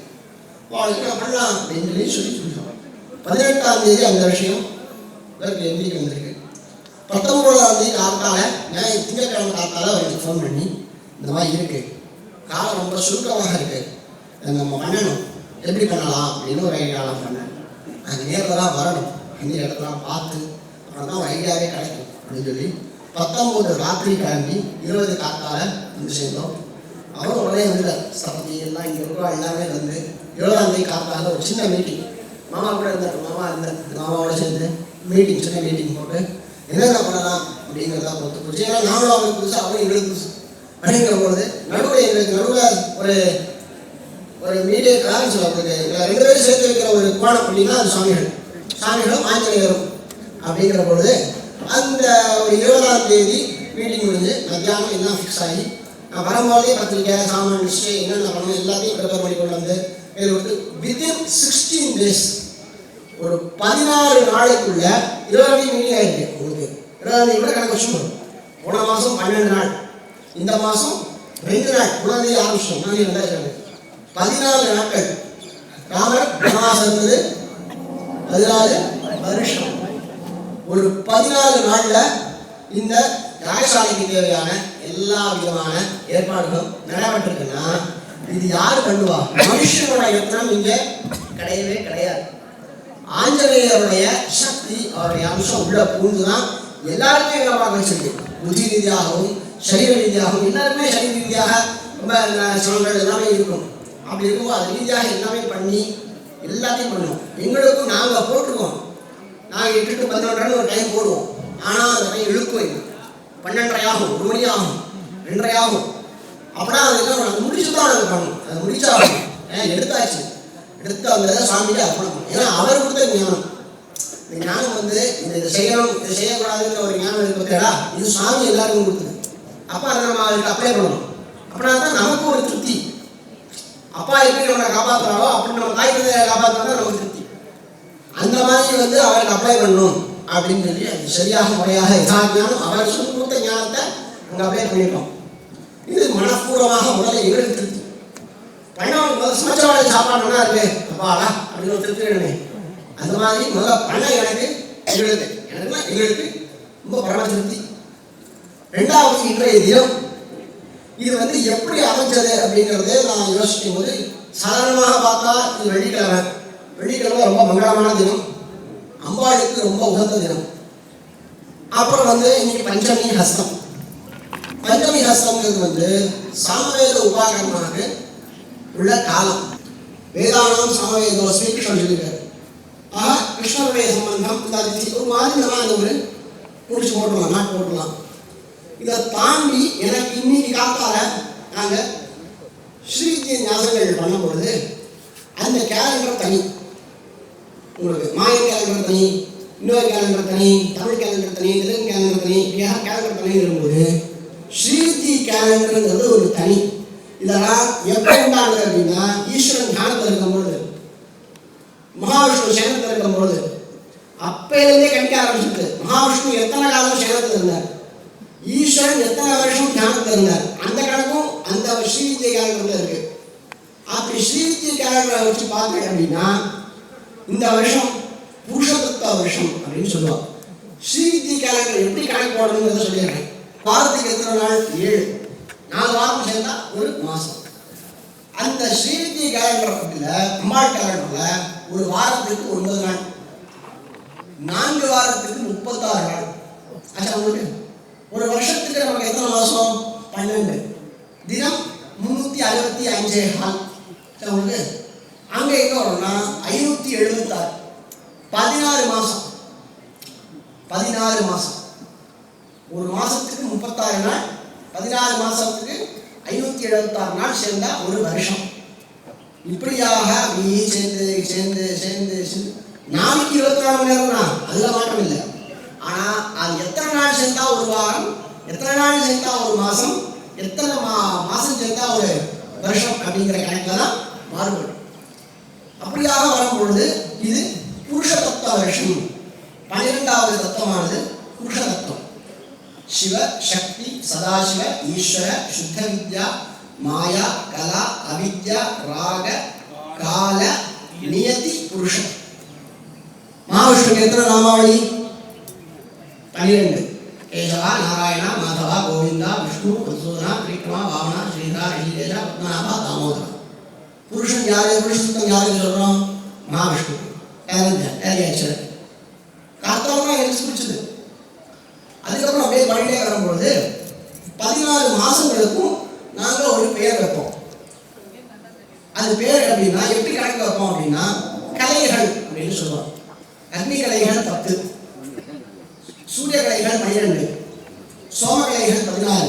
அவளுக்கு பண்ணலாம் அப்படின்னு சொல்லி சொல்லுவாங்க. 18ஆம் தேதி அந்த விஷயம் இவருக்கு எந்திரிக்க வந்திருக்கு. 19ஆம் தேதி காத்தால திங்கட்கிழமை காத்தால அவருக்கு ஃபோன் பண்ணி இந்த மாதிரி இருக்கு, காலம் ரொம்ப சுருக்கமாக இருக்கு, நம்ம பண்ணணும், எப்படி பண்ணலாம் அப்படின்னு ஒரு ஐடியாலாம் பண்ணேன். அந்த நேரில் தான் வரணும், அந்த இடத்தெல்லாம் பார்த்து அப்புறம் தான் ஒரு ஐடியாவே கிடைக்கும் அப்படின்னு சொல்லி 19 ராத்திரி கிளம்பி 20 காத்தால வந்து சேர்ந்தோம். அவரும் உடனே வந்துட்டார். சபதி எல்லாம் இங்கே இருக்கிற எல்லாமே வந்து 7ஆம் தேதி காத்தால ஒரு சின்ன மீட்டிங், மாமா கூட இருந்தார், மாமாவோட சேர்ந்து மீட்டிங், சின்ன மீட்டிங் போட்டு என்னென்ன பண்ணலாம் அப்படிங்கிறதா பொறுத்து போச்சு. ஏன்னா நானும் அவருக்கு புதுசு, அவரும் எங்களுக்கு புதுசு அப்படிங்கிற பொழுது நடுவில் ஒரு மீடியேட்டராக சொல்லப்படுது. 2 பேரும் சேர்த்து வைக்கிற ஒரு கோணம் அப்படின்னா அது சாமிகளும் ஆஞ்சநேயரும் அப்படிங்கிற பொழுது அந்த ஒரு 20ஆம் தேதி மீட்டிங் முடிஞ்சு மத்தியானம் எல்லாம் ஃபிக்ஸ் ஆகி நான் வரும்போதே பத்திரிக்கை சாமான் லிஸ்ட்டு என்னென்ன பண்ணணும் எல்லாத்தையும் ப்ரிப்பேர் பண்ணி கொண்டு வந்து இதில் விட்டு வித்தின் 16 days ஒரு 16 நாளைக்குள்ள 20ஆம் தேதி மீட்டிங் ஆகிருக்கு. உங்களுக்கு 20ஆம் தேதி கூட கணக்கு வச்சுக்கணும். போன மாதம் 12 நாள், இந்த மாதம் 2 நாள், 1ஆம் தேதி ஆரம்பிச்சோம், 1ஆம் தேதி 14 நாட்கள். ராமர் வனவாசம் இருந்தது 14 வருஷம். ஒரு 14 நாள்ல இந்த யாகசாலைக்கு தேவையான எல்லா விதமான ஏற்பாடுகளும் நிறைவேற்றிருக்குன்னா இது யாரு பண்ணுவா? மனுஷனோட யத்னம் இங்க கிடையவே கிடையாது. ஆஞ்சநேயருடைய சக்தி, அவருடைய அம்சம் உள்ள பூந்துதான் எல்லாருமே விதமாக வச்சிருக்கு. புத்தி ரீதியாகவும் சரீர ரீதியாகவும் எல்லாருமே சரீர ரீதியாக ரொம்ப சிரமங்கள் எல்லாமே இருக்கும். அப்படி இருக்கும்போது அது ரீதியாக எல்லாமே பண்ணி எல்லாத்தையும் பண்ணுவோம். எங்களுக்கும் நாங்கள் போட்டுருக்கோம், நாங்கள் 8 to 11 ஒரு டைம் போடுவோம். ஆனால் அந்த டைம் இழுக்கும், 12:30 ஆகும், 1 மணி ஆகும், 2:30 ஆகும். அப்படின்னா அது என்ன முடிச்சு தான் நாங்கள் பண்ணணும். அது முடிச்சாகும் எடுத்தாச்சு, எடுத்து அந்த சாமிக்கு அர்ப்பணம். ஏன்னா அவர் கொடுத்த ஞானம், இந்த ஞானம் வந்து இதை செய்யணும் இதை செய்யக்கூடாதுங்கிற ஒரு ஞானம் இருக்கிறா, இது சாமி எல்லாருக்கும் கொடுத்தது. அப்போ அதை நம்ம அதுக்கு அப்ளை பண்ணணும். அப்படின்னா தான் நமக்கு ஒரு திருப்தி. அப்பா எப்படி நம்மளை காப்பாற்றுறாரோ அப்படி நம்ம தாய் தந்தையை காப்பாற்றுறதா நமக்கு திருப்தி. அந்த மாதிரி வந்து அவருக்கு அப்ளை பண்ணணும் அப்படின்னு சொல்லி அது சரியாக முறையாக ஞானம் அவர் சொல்லி கொடுத்த ஞானத்தை அங்கே அப்ளை பண்ணிட்டோம். இது மனப்பூர்வமாக முதல்ல எங்களுக்கு திருப்தி. பண்ணவங்க சமைச்சவாழை சாப்பாடுனா இருக்கு அப்பாடா அப்படின்னு ஒரு திருப்தி வேணுமே. அந்த மாதிரி முதல்ல பண்ண எங்களுக்கு ரொம்ப பரம திருப்தி. 2வது இன்றைய தினம் இது வந்து எப்படி அமைச்சது அப்படிங்கிறதே நான் யோசிக்கும் போது சாதாரணமாக பார்த்தா இது வெள்ளிக்கிழமை ரொம்ப மங்களமான தினம், அம்பாளுக்கு ரொம்ப உகந்த தினம். அப்புறம் வந்து இன்னைக்கு பஞ்சமி ஹஸ்தம். பஞ்சமி ஹஸ்தம்ங்கிறது வந்து சாமவேத உபாகரணமாக உள்ள காலம். வேதானம் சாமவேதம் ஸ்ரீகிருஷ்ணன் சொல்லியிருக்காரு. ஆக கிருஷ்ணனுடைய சம்பந்தம் இந்த ஒரு மாதிரி நம்ம அந்த ஒரு முடிச்சு போட்டுடலாம், நாட்டு போட்டுடலாம். இதை தாண்டி எனக்கு இன்னைக்கு காத்தால நாங்கள் ஸ்ரீவித்ய ஞாசங்கள் பண்ணும்பொழுது அந்த கேலண்டர் தனி, உங்களுக்கு மாய கேலண்டர் தனி, இன்னொரு கேலண்டர் தனி, தமிழ் கேலண்டர் தனி, தெலுங்கு கேலண்டர் தனி, கேலண்டர் தனி இருக்கும்போது ஸ்ரீவித்ய கேலண்டருங்கிறது ஒரு தனி. இதெல்லாம் எப்போ உண்டானது அப்படின்னா ஈஸ்வரன் ஞானத்தில் இருக்கும்பொழுது, மகாவிஷ்ணு சேனத்தில் இருக்கும்பொழுது அப்பையிலேருந்தே கணிக்க ஆரம்பிச்சுட்டு மகாவிஷ்ணு எத்தனை காலம் சேனத்தில் இருந்தார், ஈஸ்வரன் எத்தனை வருஷம் ஞானத்தில் இருந்தார், அந்த கணக்கும் அந்த ஸ்ரீவித்ய கேலண்டர்ல இருக்கு. அப்படி ஸ்ரீவித்ய கேலண்டரை வச்சு பார்த்தேன் அப்படின்னா இந்த வருஷம் புருஷதத்துவ வருஷம் அப்படின்னு சொல்லுவாங்க. ஸ்ரீவித்ய கேலண்டர் எப்படி கணக்கு போடணுங்கிறத சொல்லிடுறேன். வாரத்துக்கு எத்தனை நாள்? 7, 4 வாரம் சேர்ந்தா ஒரு மாசம். அந்த ஸ்ரீவித்ய கேலண்டர்ல அம்பாள் கேலண்டர்ல ஒரு வாரத்துக்கு 9 நாள், 4 வாரத்துக்கு 36 நாள். ஆச்சா உங்களுக்கு ஒரு வருஷத்துக்கு நமக்கு எத்தனை மாசம்? 12 தினம் 365 நாள். உங்களுக்கு அங்க எங்க வரும்னா 576, 16 மாசம். 16 மாசம், ஒரு மாசத்துக்கு 36 நாள், 16 மாசத்துக்கு 576 நாள் சேர்ந்தா ஒரு வருஷம். இப்படியாக அப்படியே சேர்ந்து சேர்ந்து சேர்ந்து சேர்ந்து நாளைக்கு 24 மணி நேரம் தான், அதுல மாற்றம் இல்லை. ஆனா அது எத்தனை நாள் சேர்ந்தா ஒரு வாரம்? எத்தனை நாள் சேர்த்தா ஒரு மாதம், எத்தனை மாதம் சேர்த்தா ஒரு வருஷம் அப்படிங்கிற கணக்கில் தான் மாறுபடும். அப்படியாக வரும்பொழுது இது புருஷ தத்துவ வருஷம். 12வது தத்துவமானது புருஷ தத்துவம். சிவ, சக்தி, சதாசிவ, ஈஸ்வர, சுத்த வித்யா, மாயா, கலா, அவித்யா, ராக, கால, நியதி, புருஷன். மகாவிஷ்ணுக்கு எத்தனை நாமாவளி? 12. கேசவா, நாராயணா, மாதவா, கோவிந்தா, விஷ்ணு, மதுசூதனா, கிருஷ்ணா, வாமனா, ஸ்ரீதா, ரிஷிகேஷா, பத்மநாபா, தாமோதரா. புருஷன் யாரு? புருஷன் யாருக்கு சொல்றோம்? மகாவிஷ்ணு. ஏரியாச்சு காத்தவனா எனக்கு பிடிச்சது. அதுக்கப்புறம் அப்படியே பண்ணிட்டே வரும்பொழுது 14 மாசங்களுக்கும் நாங்கள் ஒரு பெயர் வைப்போம். அது பேர் அப்படின்னா எப்படி கணக்கு வைப்போம் அப்படின்னா, கலைகள் அப்படின்னு சொல்லுவோம். அக்னி கலைகள் 10, சூரிய கலைகள் 12, சோம கலைகள் 16,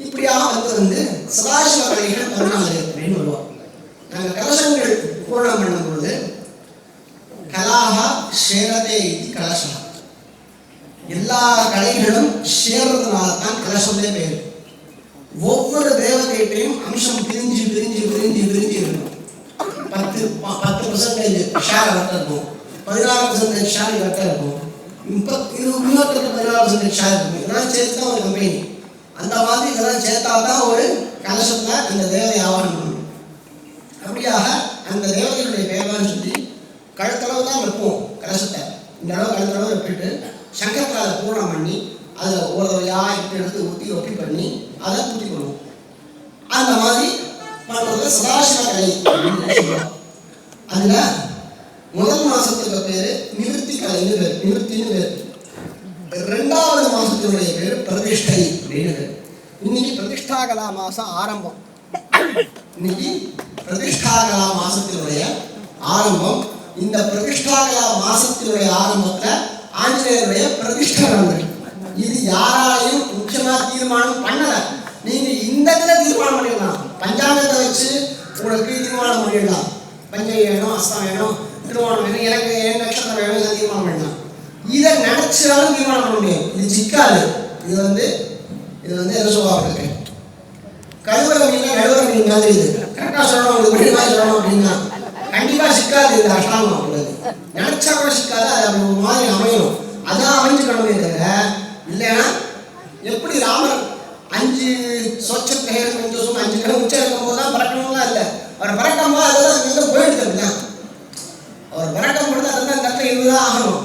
இப்படியாக வந்து சதாசிவ கலைகள் 14 அப்படின்னு வருவோம். நாங்கள் கலசங்கள் பூரணம் பண்ணும் பொழுது கலாஹா சேரதே இது கலசம். எல்லா கலைகளும் சேர்றதுனால தான் கலசம்லே பேர். ஒவ்வொரு தேவதைகளையும் அம்சம் பிரிஞ்சு பிரிஞ்சு பிரிஞ்சு பிரிஞ்சு இருக்கும். 10% ஷேர் வட்ட இருக்கும், 16% ஷேர் வட்ட இருக்கும், 14% ஷேர் இருக்கும். இதெல்லாம் சேர்த்து தான் ஒரு கம்பெனி. அந்த மாதிரி இதெல்லாம் சேர்த்தா தான் ஒரு கலசத்தை அந்த தேவதை ஆவணம் பண்ணணும். அப்படியாக அந்த தேவதைகளுடைய பேர்லாம் சொல்லி கழுத்தளவு தான் வைப்போம் கலசத்தை. இந்த அளவு கழுத்தளவு விட்டுட்டு சங்கத்தில் அதை பூர்ணம் பண்ணி அதில் ஒரு தடவையாக எடுத்து ஊற்றி ஒப்பி பண்ணி அதை ஊற்றி கொள்வோம். அந்த மாதிரி பண்ணுறது சதாசிவ கலை அப்படின்னு சொல்லுவோம். அதில் முதல் மாதத்துக்கு பேர் நிவர்த்தி கலைன்னு பேர், நிவர்த்தின்னு பேர். 2வது மாதத்தினுடைய பேர் பிரதிஷ்டை அப்படின்னு பேர். இன்னைக்கு பிரதிஷ்டாகலா மாதம் ஆரம்பம். இன்னைக்கு பிரதிஷ்டாகலா மாசத்தினுடைய ஆரம்பம். இந்த பிரதிஷ்டாகலா மாசத்தினுடைய ஆரம்பத்துல ஆஞ்சநேயருடைய பிரதிஷ்டை நடந்தது. இது யாராலையும் முக்கியமா தீர்மானம் பண்ணல. நீங்க இந்த இடத்துல தீர்மானம் பண்ணிடலாம். பஞ்சாங்கத்தை வச்சு உங்களுக்கு தீர்மானம் பண்ணிடலாம். பஞ்சை வேணும், அஸ்தம் வேணும், திருமணம் வேணும், எனக்கு என் நட்சத்திரம் வேணும், இதை தீர்மானம் பண்ணலாம். இதை நினைச்சாலும் தீர்மானம் பண்ண முடியும். இது சிக்காது. இது வந்து என்ன சொல்லுவாங்க, கழுவற மீன் நழுவற மீன் மாதிரி. இது கரெக்டாக சொல்லணும், உங்களுக்கு இப்படி மாதிரி சொல்லணும் அப்படின்னா கண்டிப்பாக சிக்காது. இந்த அஷ்டாங்கம் அப்படிங்கிறது நினைச்சா கூட சிக்காது. அது அப்படி ஒரு மாதிரி அமையணும். அதான் அமைஞ்சுக்கணுமே தவிர இல்லைன்னா எப்படி ராமர் 5 சொச்சம் கையில் 5 கிலோ உச்சம் இருக்கும் போது தான் பறக்கணும்லாம் இல்லை. அவர் பறக்கும் போது அதெல்லாம் அங்கே போயிடுது. அப்படின்னா அவர் பறக்கும் பொழுது அதெல்லாம் கற்று இருந்துதான் ஆகணும்,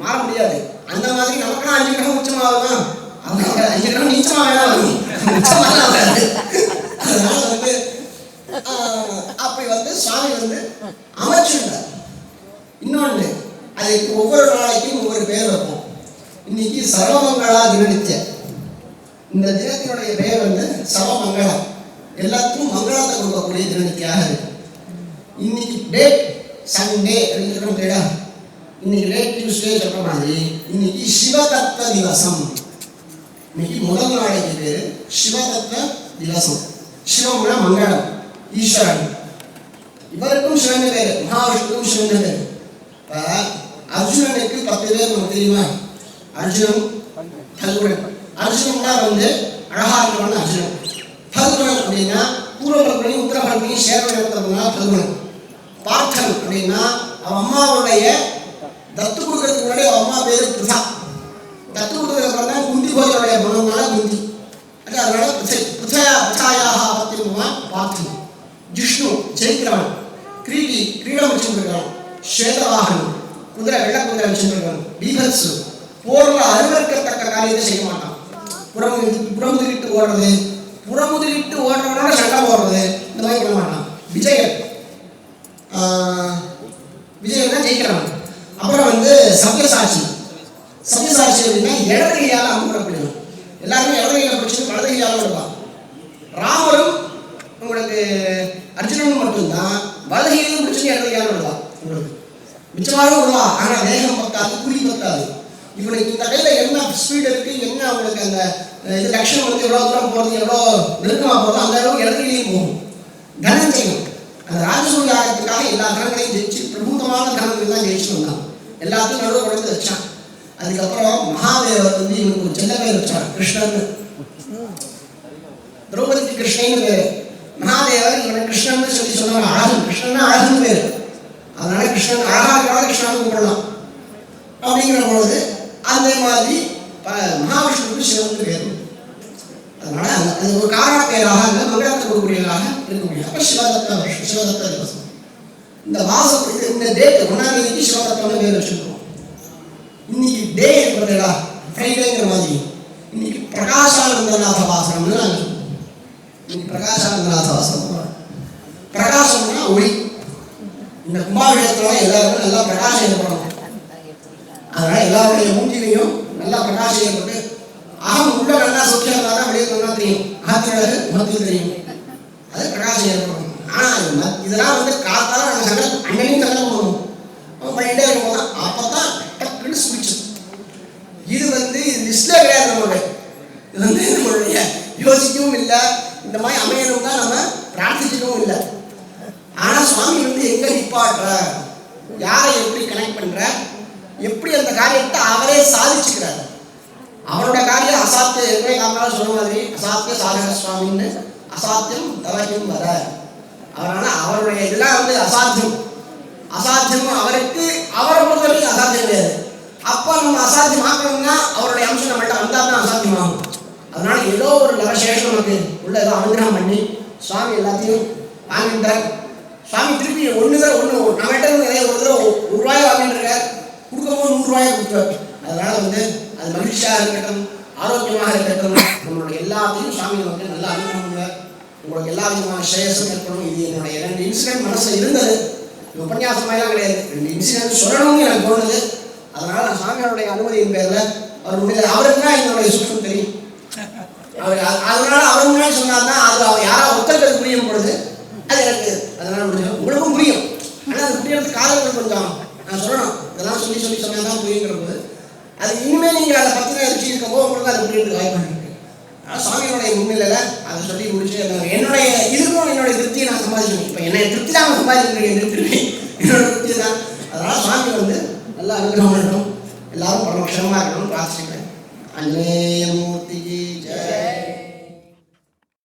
மாற முடியாது. அந்த மாதிரி நமக்குலாம் 5 கிலோ உச்சமாகுமா? அவங்க 5 கிலோ நீச்சமாக வேணா வரும், உச்சமாக வராது. அதனால வந்து அப்படி வந்து சுவாமி வந்து அமைச்சுட்டார். இன்னொன்று, அதுக்கு ஒவ்வொரு நாளைக்கும் ஒவ்வொரு பேர் வைப்போம். இன்னைக்கு சர்வமங்களா தினநித்திய. இந்த தினத்தினுடைய பெயர் வந்து சர்வமங்களம். எல்லாத்துக்கும் மங்களத்தை கொடுக்கக்கூடிய தினநித்தியாக இருக்கு. இன்னைக்கு டேட் சண்டே அப்படின்னு சொல்ல முடியா? இன்னைக்கு டேட் டியூஸ்டே சொல்ற மாதிரி இன்னைக்கு சிவதத்த திவசம். இன்னைக்கு முதல் நாளைக்கு பேரு சிவதத்த திவசம். சிவம்னா மங்களம், ஈஸ்வரன். இவருக்கும் சிவன் பேரு, மகாவிஷ்ணுக்கும் சிவன் பேரு. அர்ஜுனனுக்கு 10 பேர் நமக்கு தெரியுமா? அர்ஜுனன், பல்குணன். அர்ஜுனன்னா வந்து அழகா இருக்கணும்னு அர்ஜுனன். பல்குணன் அப்படின்னா பூர்வபல்குனி உத்தரபல்குனி சேரன் இருக்கிறதுனா பல்குணன். பார்த்தன் அப்படின்னா அவன் அம்மாவுடைய தத்து கொடுக்கறதுக்கு முன்னாடி அவன் அம்மா பேரு பிருதா. தத்து கொடுக்கறதுக்கு அப்புறம் குந்தி கோயிலுடைய மனம்னால குந்தி. அதனால பிருதாயாக பத்திரமா பார்த்து. ஜிஷ்ணு ஜெயிக்கிறவன். கிரீடி கிரீடம் வச்சுருக்கான். ஸ்வேதவாகன் குதிரை, வெள்ள குதிரை வச்சுருக்கான். பீபத்சு போர்ல அருவருக்கத்தக்க காரியத்தை செய்ய மாட்டான். புறமுதுகிட்டு ஓடுறது, புறமுதுகிட்டு ஓடுறவனோட சண்டை போடுறது, இந்த மாதிரி பண்ண மாட்டான். விஜயன் தான் ஜெயிக்கிறவன். அப்புறம் வந்து சத்யசாட்சி. சத்யசாட்சி அப்படின்னா இடதுகையால் அமுக்கப்படணும். எல்லாருமே இடதுகையால் பிடிச்சது வலதுகையால் இருப்பான். ராமரும் உங்களுக்கு அர்ஜுனனும் மட்டும்தான் வலதுகையிலும் பிடிச்சது இடதுகையால் விடுவான். உங்களுக்கு மிச்சமாக விடுவா. ஆனால் வேகம் பத்தாது, குறி பத்தாது. இவனுக்கு இந்த கையில் என்ன ஸ்பீடு இருக்குது, என்ன அவங்களுக்கு அந்த இது லட்சணம் வந்து எவ்வளோ தூரம் போகிறது, எவ்வளோ நெருக்கமாக போகிறதோ அந்த அளவுக்கு இடத்துலையும் போகும். தனம் செய்யணும். அந்த ராஜசூய ஆகத்துக்காக எல்லா தனங்களையும் ஜெயிச்சு பிரபுத்தமான தனங்கள் தான் ஜெயிச்சு வந்தான். எல்லாத்தையும் நடுவில் உடந்து வச்சான். அதுக்கப்புறம் மகாதேவர் வந்து இவனுக்கு ஒரு சின்ன பேர் வச்சான், கிருஷ்ணன். திரௌபதிக்கு கிருஷ்ணன் பேரு, மகாதேவர் இவன் கிருஷ்ணன் சொல்லி சொன்னாங்க. அழகு, கிருஷ்ணன் அழகுன்னு பேரு. அதனால கிருஷ்ணன் அழகாக கிருஷ்ணன் கூப்பிடலாம். அப்படிங்கிற பொழுது அதே மாதிரி மகாவிஷ்ணுவுக்கு சிவனுக்கு பேரு. அதனால அது ஒரு காரண பெயராக இல்லை, மங்களத்தை கொடுக்கக்கூடியதாக இருக்க முடியும். அப்ப சிவதத்த வருஷம், சிவதத்த திவசம். இந்த மாசம் இந்த டேட் 1ஆம் தேதிக்கு சிவதத்தம்னு பேர் வச்சுருக்கோம். இன்னைக்கு டே இருக்கிறதா ஃப்ரைடேங்கிற மாதிரி இன்னைக்கு பிரகாசானந்தநாத வாசனம்னு நாங்கள் சொல்லுவோம். இன்னைக்கு பிரகாசானந்தநாத வாசனம். பிரகாசம்னா ஒளி. இந்த கும்பாபிஷேகத்துல எல்லாருக்கும் நல்லா பிரகாசம் ஏற்படணும். அதனால எல்லாருடைய மூஞ்சிலையும் நல்லா பிரகாசம் ஏற்பட்டு அகம் உள்ள நல்லா சொத்தியா இருந்தாலும் வெளியே நல்லா தெரியும். அகத்தினது முகத்தில் தெரியும். அது பிரகாசம் ஏற்படும். ஆனா இதெல்லாம் காத்தால நாங்கள் சங்கல் அன்னையும் சங்கல் பண்ணுவோம். பண்ணிட்டே இருக்கும். அப்பதான் டக்குன்னு ஸ்விட்ச். இது லிஸ்ட்ல கிடையாது. நம்மளுடைய இது நம்மளுடைய யோசிக்கவும் இல்லை, இந்த மாதிரி அமையணும் தான் நம்ம பிரார்த்திக்கவும் இல்லை. ஆனா சுவாமி எங்க நிப்பாட்டுற, யாரை எப்படி கனெக்ட் பண்ற, எப்படி அந்த காரியத்தை அவரே சாதிச்சுக்கிறார். அவரோட காரியம் அசாத்தியம் எப்படி காரணம் சொன்ன மாதிரி அசாத்திய சாதக சுவாமின்னு அசாத்தியம் தவறையும் வர. அதனால அவருடைய இதெல்லாம் அசாத்தியம். அசாத்தியம் அவருக்கு அவரை பொறுத்த வரைக்கும் அசாத்தியம் கிடையாது. அப்போ நம்ம அசாத்தியம் ஆக்கணும்னா அவருடைய அம்சம் நம்மள்ட்ட வந்தால் தான் அசாத்தியமாகும். அதனால ஏதோ ஒரு லவசேஷம் நமக்கு உள்ள ஏதோ அனுகிரகம் பண்ணி சுவாமி எல்லாத்தையும் வாங்கிட்டார். சுவாமி திருப்பி ஒன்று நம்மகிட்ட நிறைய ஒரு தடவை ₹1 வாங்கிட்டுருக்கார். கொடுக்கும்போது ₹100 கொடுத்துருவார். அதனால அது மகிழ்ச்சியாக இருக்கட்டும், ஆரோக்கியமாக இருக்கட்டும், நம்மளுடைய எல்லாத்தையும் சுவாமி நல்லா அனுகிரகம் பண்ணுவார். உங்களுக்கு எல்லா விதமான ஸ்ரேயஸும் ஏற்படும். இது என்னுடைய 2 இன்சிடென்ட் மனசில் இருந்தது. உபன்யாசமாயெல்லாம் கிடையாது, 2 இன்சிடென்ட் சொல்லணும்னு எனக்கு தோணுது. அதனால நான் சுவாமியோடைய அனுமதியின் பேரில் அவருக்கு தான் என்னுடைய சுற்றம் தெரியும். அதனால அவர் முன்னாடி சொன்னார்னா அது அவர் யாராவது ஒத்தர்கள் புரியும் பொழுது அது எனக்கு அதனால முடியும். உங்களுக்கும் புரியும். ஆனால் அது புரியறதுக்கு காலங்கள் கொஞ்சம் நான் சொல்லணும். இதெல்லாம் சொல்லி சொன்னால் தான் புரியுங்கிற போது அது இனிமேல் நீங்கள் அதை பற்றின ருச்சி இருக்கும்போது உங்களுக்கு அது புரியறதுக்கு வாய்ப்பு இருக்கு. ஆனால் சுவாமியோடைய முன்னிலையில் அதை சொல்லி முடிச்சு என்னுடைய இதுக்கும் என்னுடைய திருப்தியை நான் சம்பாதிக்கணும். இப்போ என்னை திருப்தி தான் சம்பாதிக்கிறேன், என்னோட திருப்தி தான். அதனால சுவாமி நல்லா அனுகிரகம் பண்ணணும், எல்லாரும் பரமக்ஷமாக இருக்கணும் பிரார்த்திக்கிறேன். அஞ்சனேய மூர்த்திக்கு ஜெய.